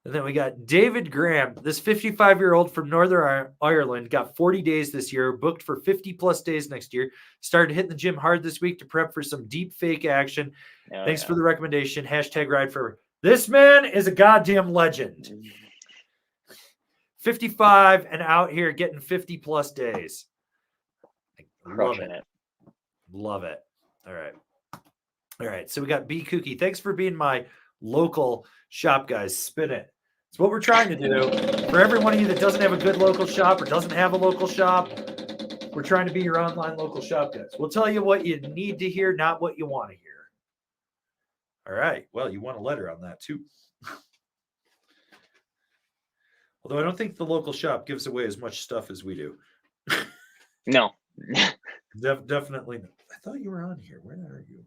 And then we got David Graham. This 55-year-old from Northern Ireland got 40 days this year, booked for 50 plus days next year. Started hitting the gym hard this week to prep for some deep fake action. Thanks for the recommendation. Hashtag ride forever. This man is a goddamn legend. 55 and out here getting 50 plus days. Crushing it. Love it. All right. All right. So we got B Kookie. Thanks for being my local shop, guys. Spin it. It's what we're trying to do. For every one of you that doesn't have a good local shop or doesn't have a local shop, we're trying to be your online local shop, guys. We'll tell you what you need to hear, not what you want to hear. All right. Well, you want a letter on that too. Although I don't think the local shop gives away as much stuff as we do. No. Definitely. I thought you were on here. Where are you?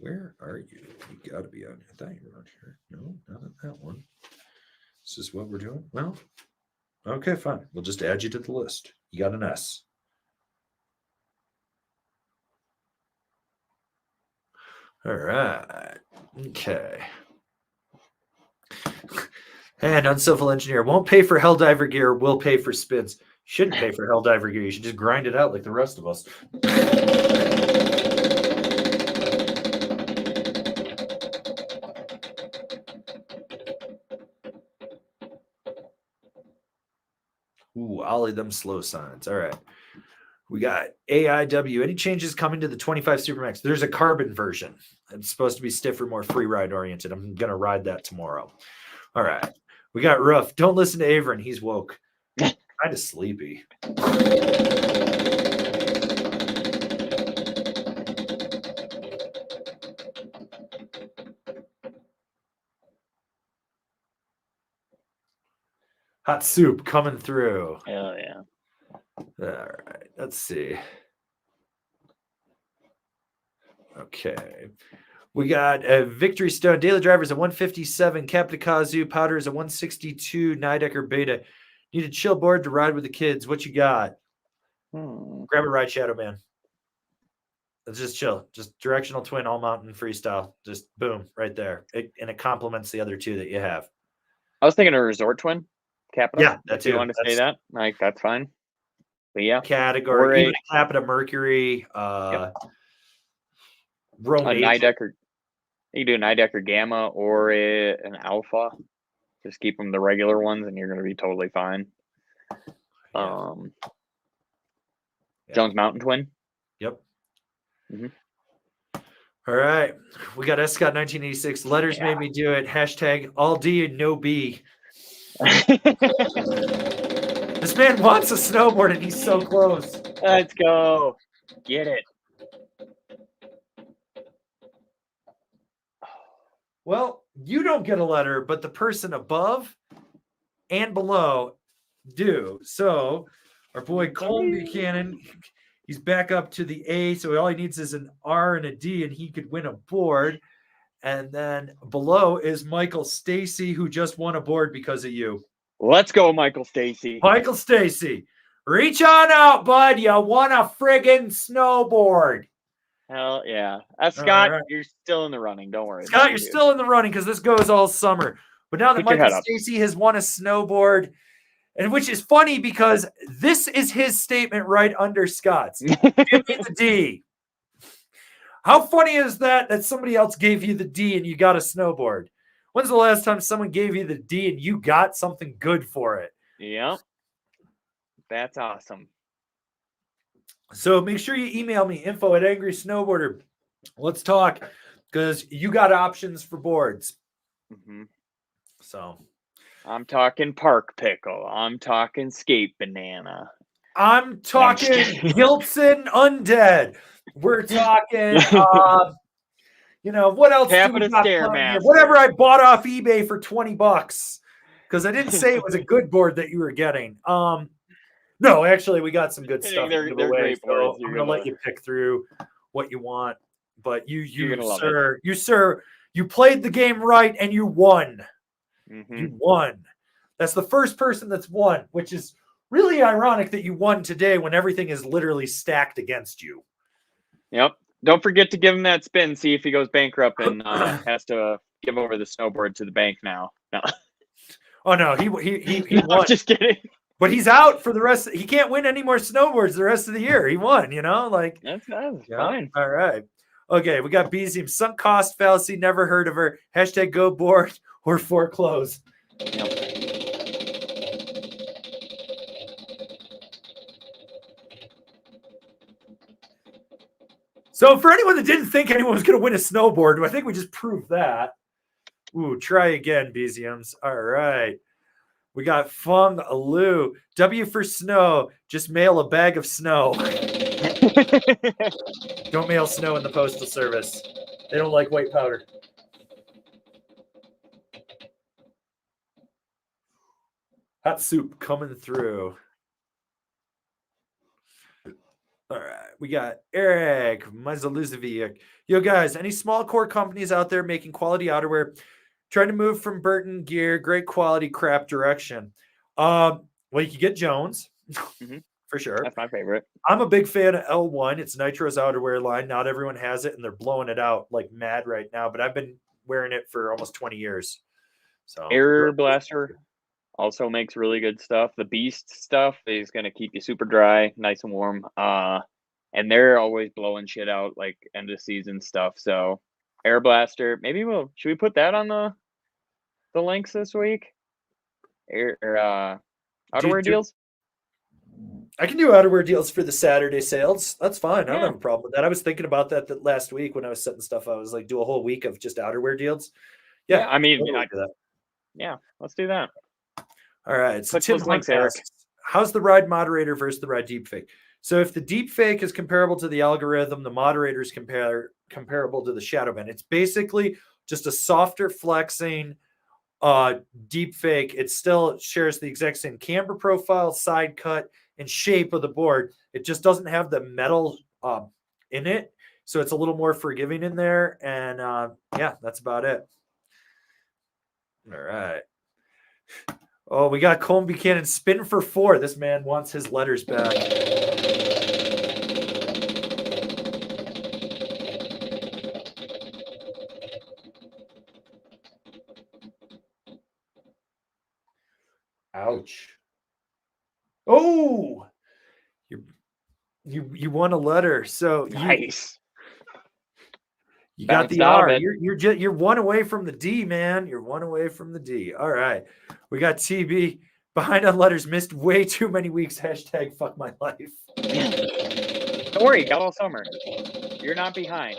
Where are you? You got to be on here. I thought you were on here. No, not on that one. Is this what we're doing? Well, okay, fine. We'll just add you to the list. You got an S. All right. Okay. And Uncivil Engineer won't pay for Helldiver gear, will pay for spins. Shouldn't pay for Helldiver gear. You should just grind it out like the rest of us. Ooh, ollie them slow signs. All right. We got AIW. Any changes coming to the 25 Supermax? There's a carbon version. It's supposed to be stiffer, more free ride oriented. I'm going to ride that tomorrow. All right. We got Ruff. Don't listen to Averin. He's woke. Kind of sleepy. Hot soup coming through. Hell yeah. All right. Let's see. Okay. We got a Victory Stone. Daily Drivers a 157. Kapitakazu. Powder is a 162. Nidecker Beta. Need a chill board to ride with the kids. What you got? Grab a ride, Shadow Man. It's just chill. Just directional twin, all mountain freestyle. Just boom, right there. And it complements the other two that you have. I was thinking a resort twin. Capital. Yeah, that's you want to say that. Like, that's fine. But yeah. Category. Even a Capita Mercury. Yep. Rome a Nidecker. You can do a Nidecker Gamma or an Alpha. Just keep them the regular ones, and you're going to be totally fine. Yeah. Jones Mountain Twin. Yep. All right. We got S.N.O.W.B.O.A.R.D 1986. Letters made me do it. Hashtag all D and no B. This man wants a snowboard, and he's so close. Let's go. Get it. Well, you don't get a letter, but the person above and below do. So our boy Colin Buchanan, he's back up to the A. So all he needs is an R and a D, and he could win a board. And then below is Michael Stacy, who just won a board because of you. Let's go, Michael Stacy. Michael Stacy, reach on out, bud. You won a friggin' snowboard. Hell yeah. Scott, right. You're still in the running. Don't worry. Scott, you're still in the running because this goes all summer. But now that Michael Stacy has won a snowboard, and which is funny because this is his statement right under Scott's. Give me the D. How funny is that somebody else gave you the D and you got a snowboard? When's the last time someone gave you the D and you got something good for it? Yep. That's awesome. So make sure you email me, info@angrysnowboarder. Let's talk, because you got options for boards. So I'm talking Park Pickle. I'm talking Skate Banana. I'm talking Hilton Undead. We're talking, what else? Capita Stairmaster. Whatever I bought off eBay for $20, because I didn't say it was a good board that you were getting. No, actually, we got some good stuff. They're great boards. I'm gonna let you pick through what you want. But you sir, you played the game right and you won. You won. That's the first person that's won, which is really ironic that you won today when everything is literally stacked against you. Yep. Don't forget to give him that spin. See if he goes bankrupt and has to give over the snowboard to the bank now. No. Oh no, he won. I'm just kidding. But he's out for the rest. He can't win any more snowboards the rest of the year. He won, That's fine. All right. Okay, we got Bezium. Sunk cost fallacy. Never heard of her. Hashtag go board or foreclose. Yep. So for anyone that didn't think anyone was going to win a snowboard, I think we just proved that. Ooh, try again, Beziums. All right. We got Fung Lu. W for snow. Just mail a bag of snow. Don't mail snow in the postal service. They don't like white powder. Hot soup coming through. All right. We got Eric Mazaluzovic. Yo, guys, any small core companies out there making quality outerwear? Trying to move from Burton gear, great quality crap direction. Well, you can get Jones for sure. That's my favorite. I'm a big fan of L1. It's Nitro's outerwear line. Not everyone has it, and they're blowing it out like mad right now. But I've been wearing it for almost 20 years. So Air Blaster also makes really good stuff. The Beast stuff is going to keep you super dry, nice and warm. And they're always blowing shit out like end of season stuff. So Air Blaster, maybe should we put that on the links this week? Outerwear deals? I can do outerwear deals for the Saturday sales. That's fine. I don't have a problem with that. I was thinking about that last week when I was setting stuff. I was like, do a whole week of just outerwear deals. Yeah, I mean, do that. Yeah, let's do that. All right. So put those links, Eric. How's the ride moderator versus the ride deepfake? So if the deepfake is comparable to the algorithm, the moderator is comparable to the shadow band. It's basically just a softer flexing deepfake. It still shares the exact same camber profile, side cut, and shape of the board. It just doesn't have the metal in it. so it's a little more forgiving in there. And yeah, that's about it. All right. Oh, we got Colm Buchanan spin for 4. This man wants his letters back. Ouch. Oh, you won a letter. So Nice. you got Bounced the out of R. it. You're 1 away from the D, man. You're 1 away from the D. All right. We got TB behind on letters, missed way too many weeks. Hashtag fuck my life. Don't worry, got all summer. You're not behind.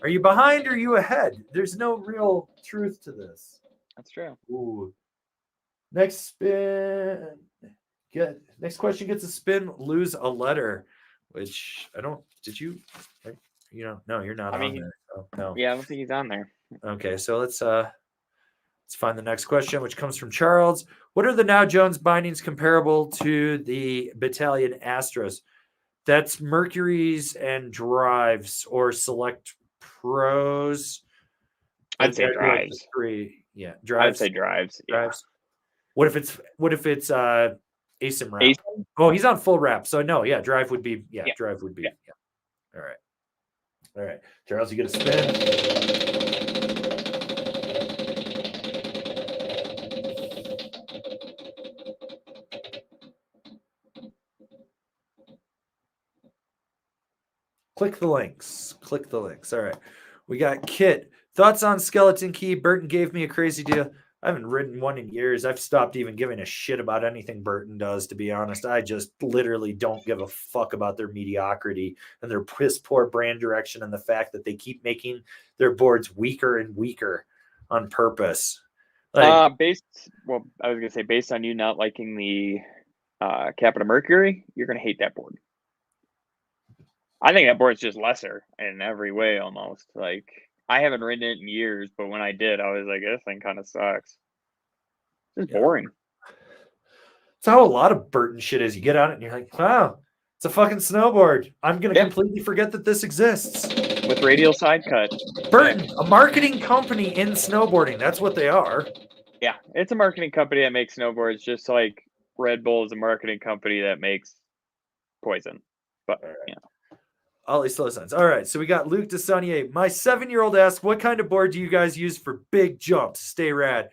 Are you behind or are you ahead? There's no real truth to this. That's true. Ooh. Next spin. Next question gets a spin, lose a letter, which I don't. Did you? No, you're not on there. Oh, no. Yeah, I don't think he's on there. Okay, so let's find the next question, which comes from Charles. What are the Now Jones bindings comparable to the Battalion Astros? That's Mercury's and Drives or Select Pros. I'd say Drives. 3. Yeah, Drives. I'd say Drives. Drives. What if it's ASIM wrap? ASIM? Oh, he's on full wrap. So no, yeah, Drive would be Drive would be. Yeah. All right. Charles, you get a spin. Click the links. All right. We got Kit. Thoughts on Skeleton Key? Burton gave me a crazy deal. I haven't ridden one in years. I've stopped even giving a shit about anything Burton does, to be honest. I just literally don't give a fuck about their mediocrity and their piss poor brand direction and the fact that they keep making their boards weaker and weaker on purpose. I was gonna say, based on you not liking the Capital Mercury, you're gonna hate that board. I think that board's just lesser in every way almost. Like, I haven't ridden it in years, but when I did, I was like, this thing kind of sucks. It's boring. It's how a lot of Burton shit is. You get on it and you're like, wow, it's a fucking snowboard. I'm going to completely forget that this exists. With radial side cut. Burton, a marketing company in snowboarding. That's what they are. Yeah, it's a marketing company that makes snowboards, just like Red Bull is a marketing company that makes poison. But, yeah. Ollie Slow Signs. All right, so we got Luke Desanier. My 7-year-old asks, what kind of board do you guys use for big jumps? Stay rad.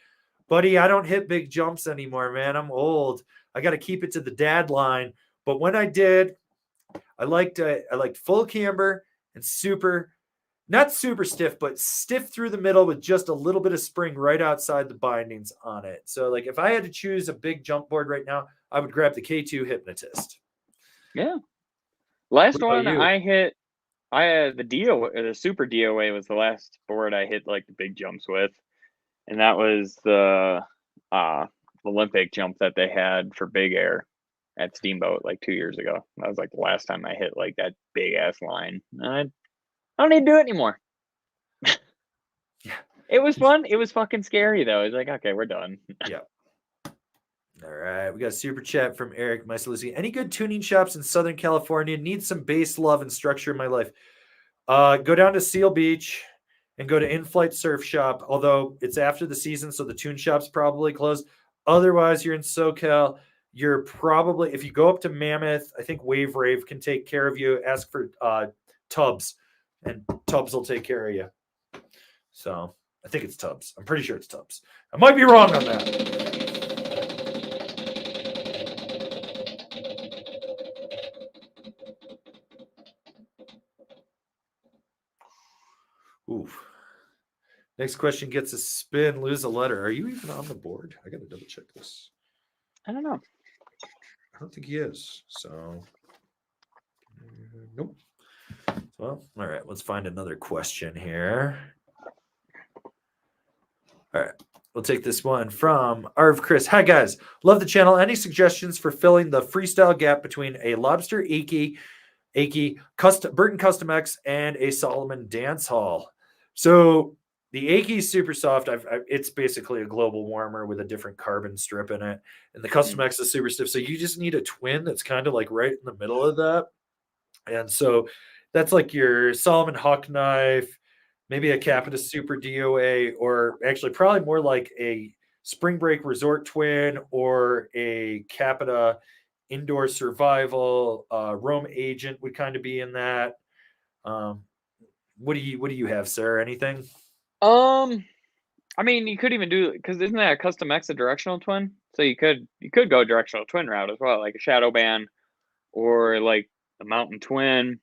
Buddy, I don't hit big jumps anymore, man. I'm old. I got to keep it to the dad line. But when I did, I liked full camber and not super stiff, but stiff through the middle with just a little bit of spring right outside the bindings on it. So, like, if I had to choose a big jump board right now, I would grab the K2 Hypnotist. Yeah. Last one I hit, I had the Super DOA was the last board I hit like the big jumps with, and that was the Olympic jump that they had for big air at Steamboat like 2 years ago. That was like the last time I hit like that big ass line. I don't need to do it anymore. Yeah, it was fun. It was fucking scary though. It's like, okay, we're done. Yeah. All right, we got a super chat from Eric Mycelusi. Any good tuning shops in Southern California? Need some bass love and structure in my life. Go down to Seal Beach and go to In-Flight Surf Shop, although it's after the season, so the tune shop's probably closed. Otherwise, you're in SoCal. You're probably, if you go up to Mammoth, I think Wave Rave can take care of you. Ask for Tubbs, and Tubbs will take care of you. So I think it's Tubbs. I'm pretty sure it's Tubbs. I might be wrong on that. Oof. Next question gets a spin, lose a letter. Are you even on the board? I got to double check this. I don't know. I don't think he is. So, nope. Well, all right. Let's find another question here. All right. We'll take this one from Arv Chris. Hi, guys. Love the channel. Any suggestions for filling the freestyle gap between a Lobster Aki, Burton Custom X, and a Solomon Dance Hall? So the Aki is super soft. It's basically a global warmer with a different carbon strip in it. And the Custom X is super stiff. So you just need a twin that's kind of like right in the middle of that. And so that's like your Solomon Huck knife, maybe a Capita Super DOA, or actually probably more like a Spring Break Resort Twin or a Capita Indoor Survival. Rome Agent would kind of be in that. Um, what do you have, sir? Anything? I mean, you could even do, because isn't that a custom X a directional twin? So you could go directional twin route as well, like a shadow band or like a mountain twin,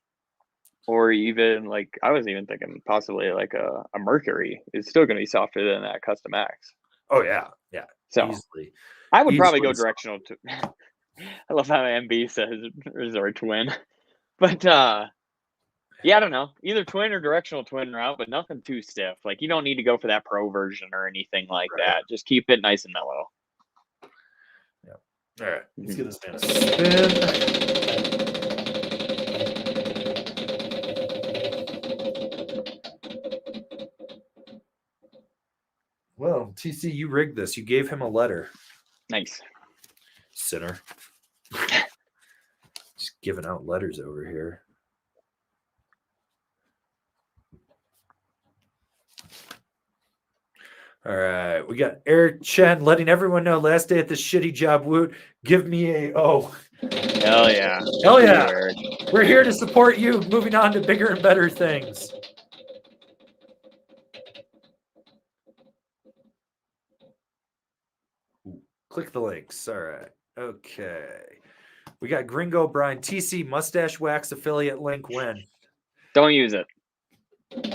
or even like I was even thinking possibly like a Mercury is still going to be softer than that custom X. Oh yeah, yeah, So easily, I would probably go easily. directional. I love how MB says resort twin, but yeah, I don't know. Either twin or directional twin route, but nothing too stiff. Like you don't need to go for that pro version or anything like Right. that. Just keep it nice and mellow. Yeah. All right. Let's give this man a spin. Well, TC, you rigged this. You gave him a letter. Nice. Sinner. Just giving out letters over here. All right. We got Eric Chen letting everyone know last day at this shitty job. Woot. Give me a O. Hell yeah. Hell yeah. We're here to support you. Moving on to bigger and better things. Ooh, click the links. All right. Okay. We got Gringo Brian TC mustache wax affiliate link when? Don't use it.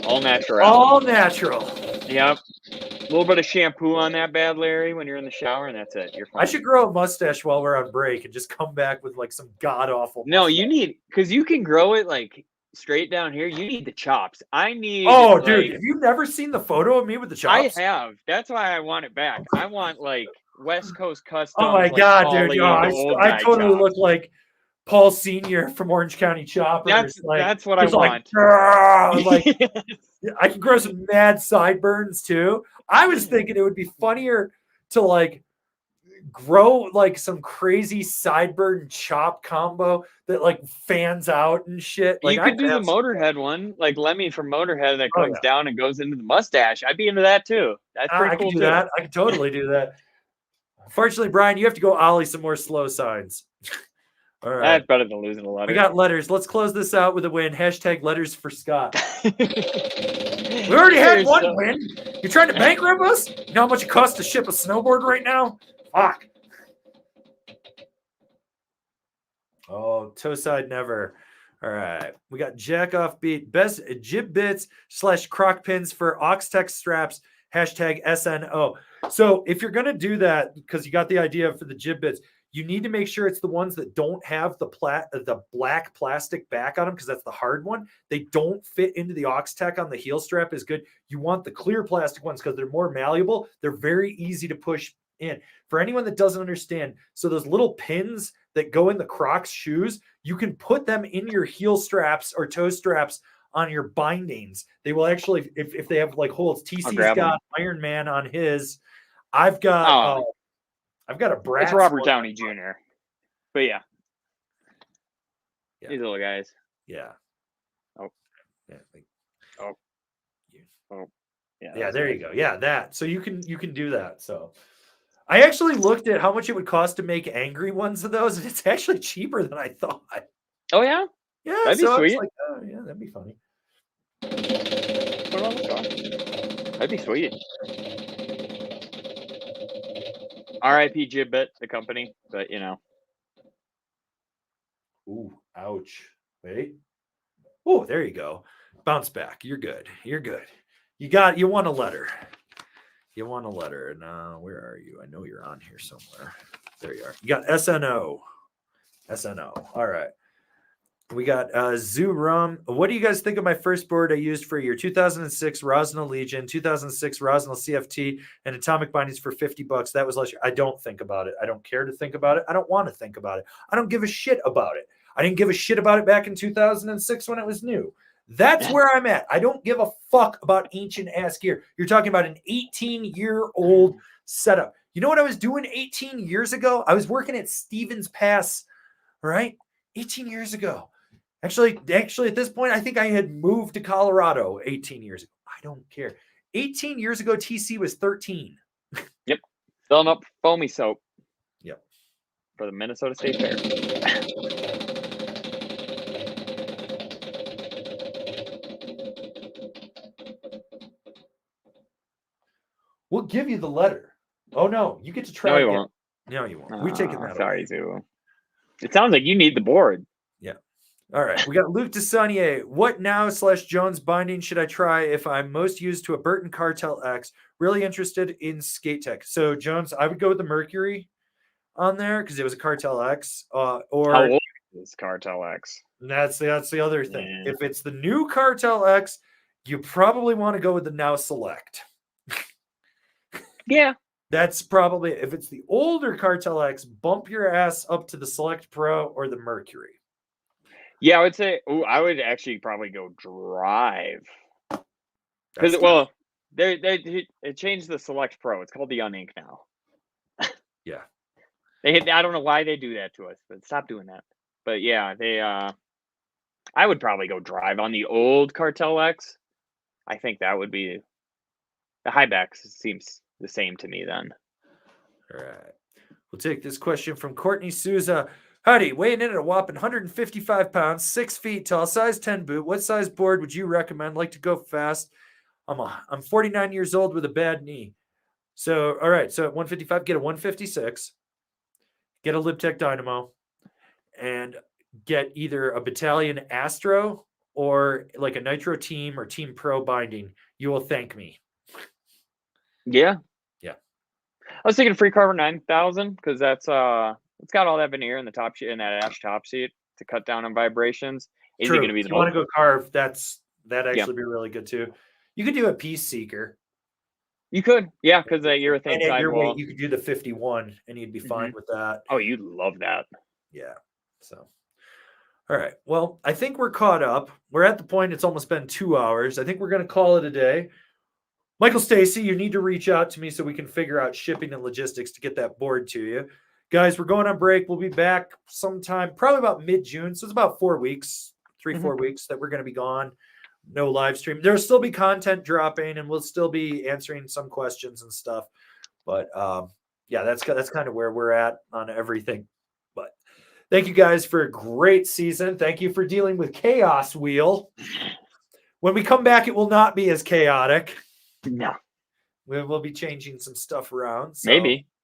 All natural. All natural. Yep. A little bit of shampoo on that bad Larry when you're in the shower, and that's it. You're fine. I should grow a mustache while we're on break and just come back with like some god awful. No, you need, because you can grow it like straight down here. You need the chops. I need. Oh, dude, have you never seen the photo of me with the chops? I have. That's why I want it back. I want like West Coast custom. Oh my like, god, dude! Pauly, I totally look like Paul Senior from Orange County Choppers. That's what I want. Like, I can grow some mad sideburns too. I was thinking it would be funnier to like grow like some crazy sideburn chop combo that like fans out and shit. Like you could do the Motorhead one, like Lemmy from Motorhead that comes down and goes into the mustache. I'd be into that too. That's pretty cool too. That. I could totally do that. Unfortunately, Brian, you have to go ollie some more slow signs. All right. That's better than losing a letter. We got letters. Let's close this out with a win. Hashtag letters for Scott. We already had one win. You're trying to bankrupt us? You know how much it costs to ship a snowboard right now? Fuck. Oh, toe side never. All right. We got jack off beat. Best jib bits / croc pins for Oxtec straps. Hashtag S.N.O. So if you're going to do that, because you got the idea for the jib bits, you need to make sure it's the ones that don't have the black plastic back on them, because that's the hard one. They don't fit into the Oxtec on the heel strap as good. You want the clear plastic ones because they're more malleable. They're very easy to push in. For anyone that doesn't understand, so those little pins that go in the Crocs shoes, you can put them in your heel straps or toe straps on your bindings. They will actually, if they have like holes. TC's got Iron Man on his. I've got a Bratz. It's Robert Downey Jr. But yeah. These little guys. Yeah. Oh. Yeah. Yeah. Yeah. There you go. Yeah, that. So you can do that. So I actually looked at how much it would cost to make angry ones of those, and it's actually cheaper than I thought. Oh yeah. Yeah. That'd be sweet. Like, oh yeah, that'd be funny. That'd be sweet. R.I.P. Jibbit, the company, but you know. Ooh, ouch. Wait. Oh, there you go. Bounce back. You're good. You're good. You want a letter. You want a letter. And where are you? I know you're on here somewhere. There you are. You got S.N.O. S.N.O. All right. We got Zoo Rum. What do you guys think of my first board I used for your 2006 Rosnell Legion, 2006 Rosnell CFT, and Atomic Bindings for $50? That was last year. I don't think about it. I don't care to think about it. I don't want to think about it. I don't give a shit about it. I didn't give a shit about it back in 2006 when it was new. That's where I'm at. I don't give a fuck about ancient ass gear. You're talking about an 18-year-old setup. You know what I was doing 18 years ago? I was working at Stevens Pass, right? 18 years ago. Actually, at this point, I think I had moved to Colorado 18 years ago. I don't care. 18 years ago, TC was 13. Yep. Filling up foamy soap. Yep. For the Minnesota State Fair. We'll give you the letter. Oh, no. You get to try No, you again. won't. No, you won't. We've taken that Sorry, away. Zoo. It sounds like you need the board. Yeah. All right. We got Luke DeSaunier. What now/Jones binding should I try if I'm most used to a Burton Cartel X? Really interested in skate tech. So, Jones, I would go with the Mercury on there because it was a Cartel X. How old is Cartel X? That's the other thing. Yeah. If it's the new Cartel X, you probably want to go with the Now Select. Yeah. That's probably, if it's the older Cartel X, bump your ass up to the Select Pro or the Mercury. Yeah, I would say, I would actually probably go Drive. Because, they changed the Select Pro. It's called the Unink now. Yeah. I don't know why they do that to us, but stop doing that. But yeah, I would probably go Drive on the old Cartel X. I think that would be the Hybex seems the same to me then. All right. We'll take this question from Courtney Souza. Howdy, weighing in at a whopping 155 pounds, 6 feet tall, size 10 boot. What size board would you recommend? Like to go fast. I'm 49 years old with a bad knee. So, all right. So at 155, get a 156, get a Libtech Dynamo, and get either a Battalion Astro or like a Nitro Team or Team Pro binding. You will thank me. Yeah. Yeah. I was thinking Free Carver 9000 because that's it's got all that veneer in the top sheet and that ash top sheet to cut down on vibrations. Is it going to be If you want to go carve, that actually be really good too. You could do a Peace Seeker. You could, yeah, because that urethane And at your sidewall. weight, you could do the 51, and you'd be fine with that. Oh, you'd love that. Yeah. So, all right. Well, I think we're caught up. We're at the point. It's almost been 2 hours. I think we're going to call it a day. Michael Stacy, you need to reach out to me so we can figure out shipping and logistics to get that board to you. Guys, we're going on break. We'll be back sometime, probably about mid-June. So it's about 4 weeks, 4 weeks that we're going to be gone. No live stream. There'll still be content dropping, and we'll still be answering some questions and stuff. But yeah, that's kind of where we're at on everything. But thank you guys for a great season. Thank you for dealing with Chaos Wheel. When we come back, it will not be as chaotic. No. We'll be changing some stuff around. So.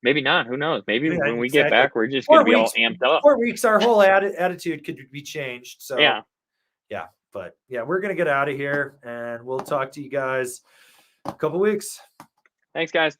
Maybe not. Who knows? Maybe when we get back, we're just going to be all amped up. 4 weeks, our whole attitude could be changed. So yeah. But yeah, we're going to get out of here, and we'll talk to you guys in a couple weeks. Thanks, guys.